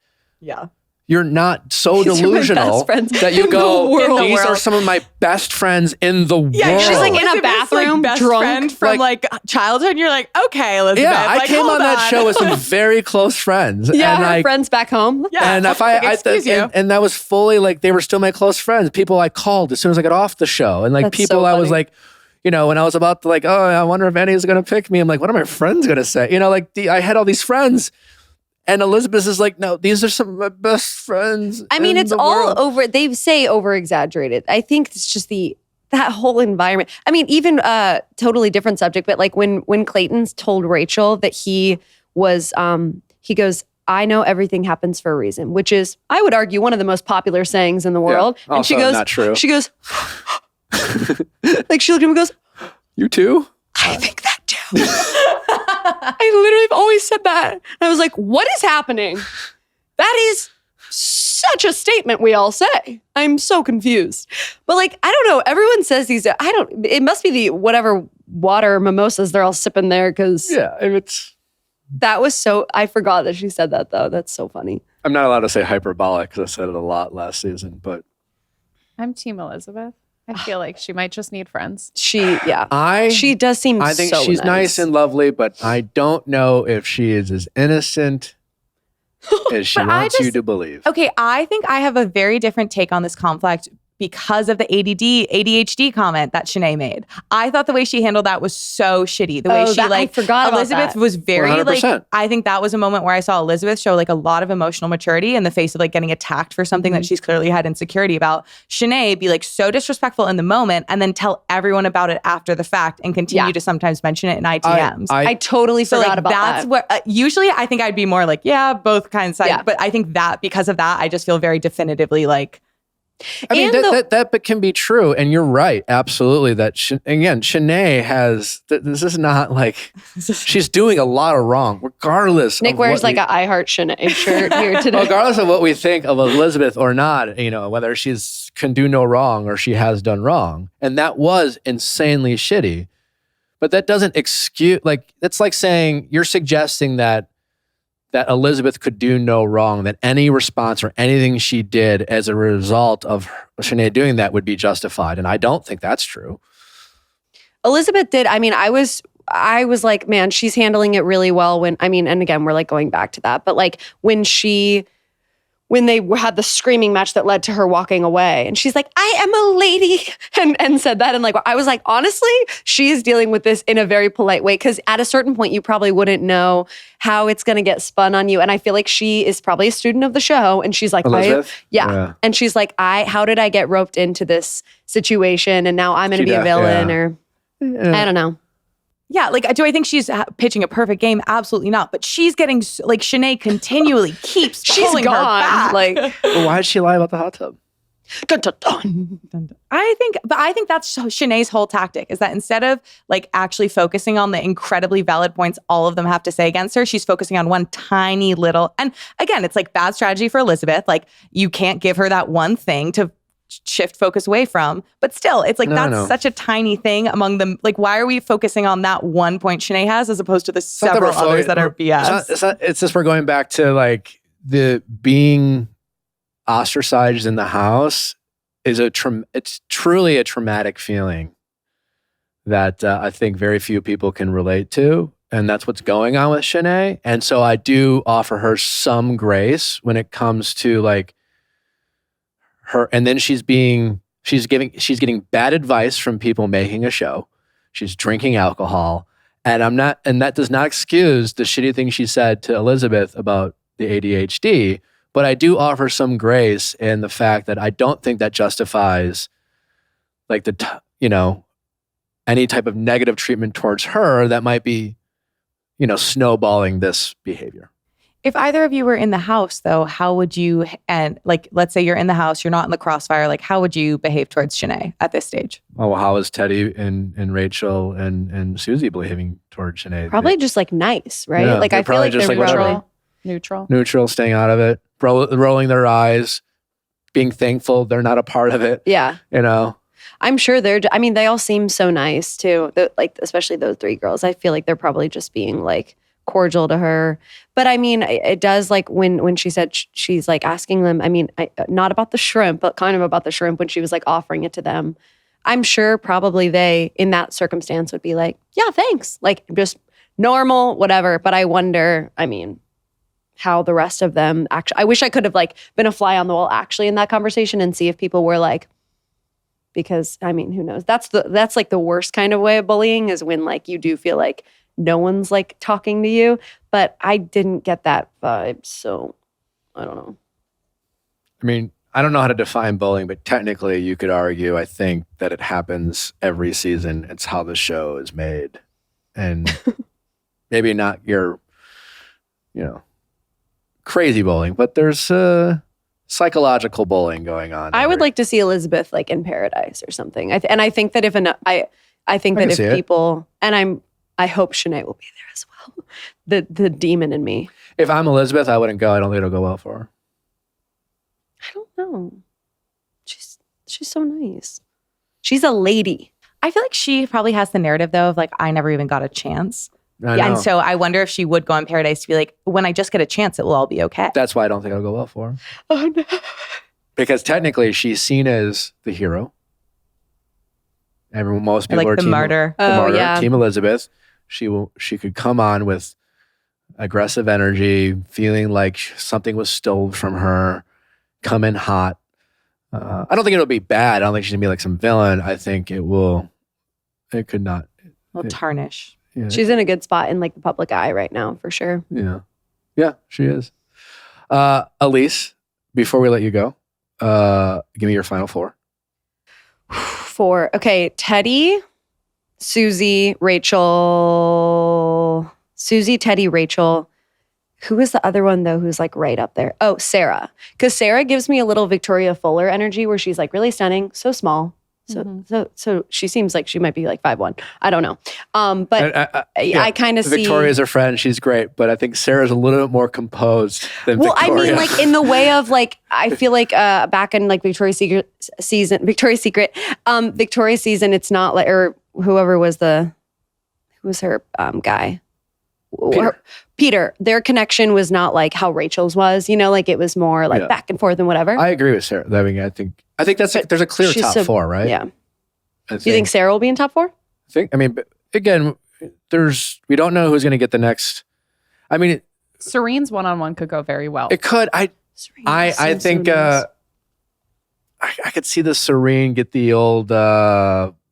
so These are my delusional best friends that you in go, the world. these are some of my best friends in the world. she's like in a Elizabeth's, bathroom, best drunk. friend from like childhood. And you're like, okay, Elizabeth. yeah, I like, came hold on that show with some very close friends. Yeah, and her like, friends back home. Yeah. and if excuse you. and that was fully like they were still my close friends. People I called as soon as I got off the show, and like That's people so I was funny. like, when I was about to like, oh, I wonder if Annie's gonna pick me. I'm like, what are my friends gonna say? I had all these friends, and Elizabeth is like, no, these are some of my best friends. I mean, in it's the all world. over. They say over exaggerated. I think it's just that whole environment. I mean, even totally different subject, but like when Clayton's told Rachel that he was, he goes, I know everything happens for a reason, which is, I would argue, one of the most popular sayings in the world. Yeah. And she Also goes, not true. She goes, like she looked at him and goes, You too? I think that too. I literally have always said that. And I was like, what is happening? That is such a statement we all say. I'm so confused. But like, I don't know. Everyone says these, it must be the whatever water mimosas they're all sipping there because Yeah, it's. that was so, I forgot that she said that though. That's so funny. I'm not allowed to say hyperbolic because I said it a lot last season, but I'm Team Elizabeth. I feel like she might just need friends. She I does seem I think so she's nice and lovely, but I don't know if she is as innocent as she But I wants you just- to believe. Okay, I think I have a very different take on this conflict because of the ADHD comment that Shanae made. I thought the way she handled that was so shitty. The way she I forgot about Elizabeth that. was very 100%. I think that was a moment where I saw Elizabeth show like a lot of emotional maturity in the face of like getting attacked for something that she's clearly had insecurity about. Shanae be like so disrespectful in the moment and then tell everyone about it after the fact and continue to sometimes mention it in ITMs. I totally So forgot like about that's that. where usually I think I'd be more like, yeah, both kinds of sides. Yeah. But I think that because of that, I just feel very definitively like, I mean, And that can be true. And you're right. Absolutely. Again, Shanae has, this is not like, she's doing a lot of wrong, regardless. Nick of wears what like a I Heart Shanae shirt here today. regardless of what we think of Elizabeth or not, whether she's can do no wrong or she has done wrong. And that was insanely shitty. But that doesn't excuse, like, it's like saying, you're suggesting that Elizabeth could do no wrong, that any response or anything she did as a result of Shanae doing that would be justified. And I don't think that's true. Elizabeth did. I mean, I was like, man, she's handling it really well and again, we're like going back to that, but like when they had the screaming match that led to her walking away and she's like, I am a lady and said that. And like, I was like, honestly, she is dealing with this in a very polite way. Cause at a certain point, you probably wouldn't know how it's going to get spun on you. And I feel like she is probably a student of the show. And she's like, Elizabeth? yeah. And she's like, how did I get roped into this situation? And now I'm going to be a villain or I don't know. yeah, like, do I think she's pitching a perfect game? Absolutely not. But she's getting, like, Shanae continually keeps She's pulling gone. her back. Like, Well, why did she lie about the hot tub? Dun, dun, dun. I think that's Shanae's whole tactic, is that instead of like actually focusing on the incredibly valid points all of them have to say against her, she's focusing on one tiny little, and again, it's like bad strategy for Elizabeth. Like you can't give her that one thing to shift focus away from, but still it's like that's such a tiny thing among them. Like why are we focusing on that one point Shanae has as opposed to the several others that are BS? It's just we're going back to like the being ostracized in the house is it's truly a traumatic feeling that I think very few people can relate to, and that's what's going on with Shanae. And so I do offer her some grace when it comes to like her, and then she's getting bad advice from people making a show. She's drinking alcohol, and that does not excuse the shitty thing she said to Elizabeth about the ADHD, but I do offer some grace in the fact that I don't think that justifies like any type of negative treatment towards her that might be, snowballing this behavior. If either of you were in the house, though, how would you, and like, let's say you're in the house, you're not in the crossfire, like, how would you behave towards Shanae at this stage? Oh, well, how is Teddy and Rachel and Susie behaving towards Shanae? Probably just like nice, right? Yeah, like I feel like just they're like neutral, staying out of it, rolling their eyes, being thankful they're not a part of it. Yeah. I'm sure they all seem so nice too. Like, especially those three girls. I feel like they're probably just being like cordial to her. But I mean, it does, like when she said she's like asking them, not about the shrimp, but kind of about the shrimp when she was like offering it to them. I'm sure probably they, in that circumstance, would be like, yeah, thanks. Like just normal, whatever. But I wonder, how the rest of them actually, I wish I could have like been a fly on the wall actually in that conversation and see if people were like, because who knows? That's like the worst kind of way of bullying, is when like you do feel like no one's like talking to you. But I didn't get that vibe, so I don't know. I don't know how to define bullying, but technically you could argue, I think, that it happens every season. It's how the show is made. And maybe not your, crazy bullying, but there's psychological bullying going on. I would like to see Elizabeth like in paradise or something. I think that if people, and I hope Shanae will be there as well. The demon in me. If I'm Elizabeth, I wouldn't go. I don't think it'll go well for her. I don't know. She's so nice. She's a lady. I feel like she probably has the narrative though of like, I never even got a chance. And so I wonder if she would go on Paradise to be like, when I just get a chance, it will all be okay. That's why I don't think it'll go well for her. Oh no. Because technically she's seen as the hero. Most people like are the martyr. Yeah. Team Elizabeth. She could come on with aggressive energy, feeling like something was stolen from her, come in hot. I don't think it'll be bad. I don't think she's gonna be like some villain. I think it could not. Will tarnish. Yeah. She's in a good spot in like the public eye right now, for sure. Yeah, she is. Eilise, before we let you go, give me your final four. Okay, Teddy, Susie, Rachel. Susie, Teddy, Rachel. Who is the other one though who's like right up there? Oh, Sarah. Because Sarah gives me a little Victoria Fuller energy where she's like really stunning, so small. So she seems like she might be like 5'1". I don't know. But I kind of see Victoria's her friend. She's great, but I think Sarah's a little bit more composed than Victoria. Like in the way of like, I feel like back in like Victoria's Secret season, it's not like, or who was her guy? Peter, their connection was not like how Rachel's was, like it was more like back and forth and whatever. I agree with Sarah. I think there's a clear top four, right? Yeah. You think Sarah will be in top four? But again, we don't know who's going to get the next. Serene's one-on-one could go very well. It could. I think nice. I could see the Serene get the old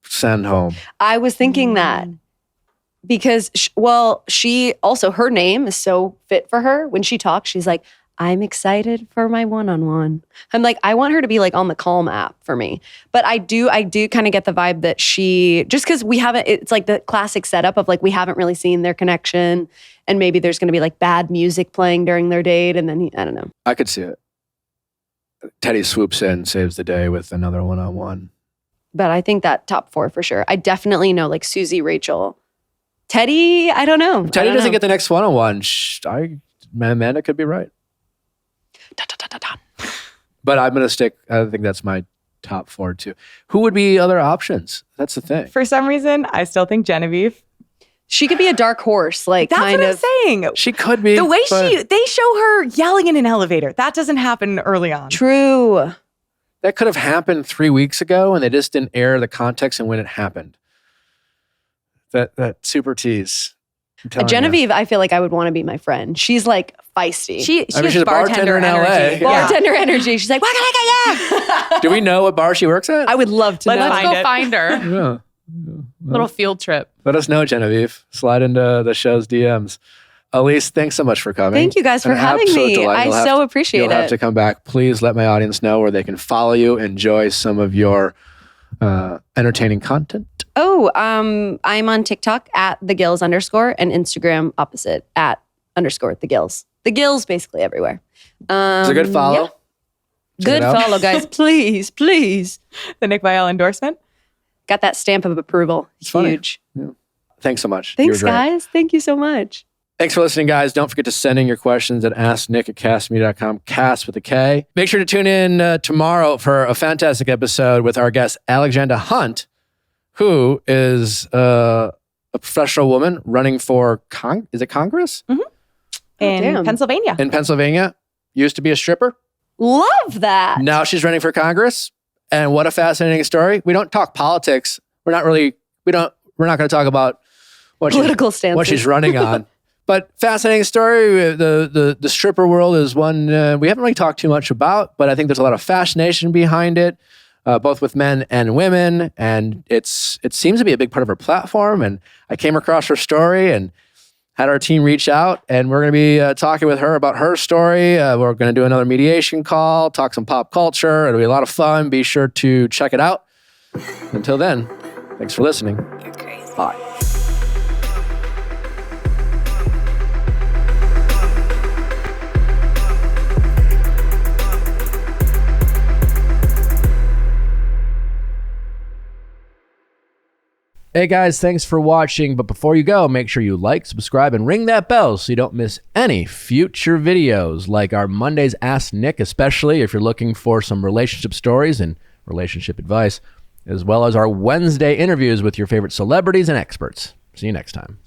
send home. I was thinking that. Because, she also, her name is so fit for her. When she talks, she's like, I'm excited for my one-on-one. I'm like, I want her to be like on the Calm app for me. But I do kind of get the vibe that just because we haven't, it's like the classic setup of like, we haven't really seen their connection. And maybe there's going to be like bad music playing during their date. And then, I don't know. I could see it. Teddy swoops in, saves the day with another one-on-one. But I think that top 4 for sure. I definitely know like Susie, Rachel, Teddy. I don't know. Teddy doesn't get the next one-on-one. Amanda could be right. But I'm going to stick. I think that's my top 4 too. Who would be other options? That's the thing. For some reason, I still think Genevieve. She could be a dark horse, like That's kind what of. I'm saying. She could be. The way they show her yelling in an elevator, that doesn't happen early on. True. That could have happened 3 weeks ago, and they just didn't air the context and when it happened. That super tease. Genevieve, I feel like I would want to be my friend. She's like feisty. She's a bartender in LA. energy. Yeah. Bartender energy. She's like, what can I get? Do we know what bar she works at? I would love to know. Let's go find her. Yeah. Little field trip. Let us know, Genevieve. Slide into the show's DMs. Eilise, thanks so much for coming. Thank you guys for An having absolute me. delight. I so appreciate You'll have to it. come back. Please let my audience know where they can follow you, enjoy some of your entertaining content. Oh, I'm on TikTok at @thegills_ and Instagram opposite @_thegills. The Gills basically everywhere. It's a good follow. Yeah. Good follow, guys. Please. The Nick Viall endorsement. Got that stamp of approval. It's funny. Huge. Yeah. Thanks so much. Thanks, You were great. guys. Thank you so much. Thanks for listening, guys. Don't forget to send in your questions at asknick@castme.com, cast with a K. Make sure to tune in tomorrow for a fantastic episode with our guest, Alexandra Hunt, who is a professional woman running for, is it Congress? In damn. Pennsylvania. In Pennsylvania. Used to be a stripper. Love that. Now she's running for Congress. And what a fascinating story. We don't talk politics. We're not going to talk about Political stances. what she's running on. But fascinating story. The stripper world is one we haven't really talked too much about, but I think there's a lot of fascination behind it, both with men and women. And it seems to be a big part of her platform. And I came across her story and had our team reach out, and we're going to be talking with her about her story. We're going to do another mediation call, talk some pop culture. It'll be a lot of fun. Be sure to check it out. Until then, thanks for listening. Bye. Hey guys, thanks for watching. But before you go, make sure you like, subscribe, and ring that bell so you don't miss any future videos like our Mondays Ask Nick, especially if you're looking for some relationship stories and relationship advice, as well as our Wednesday interviews with your favorite celebrities and experts. See you next time.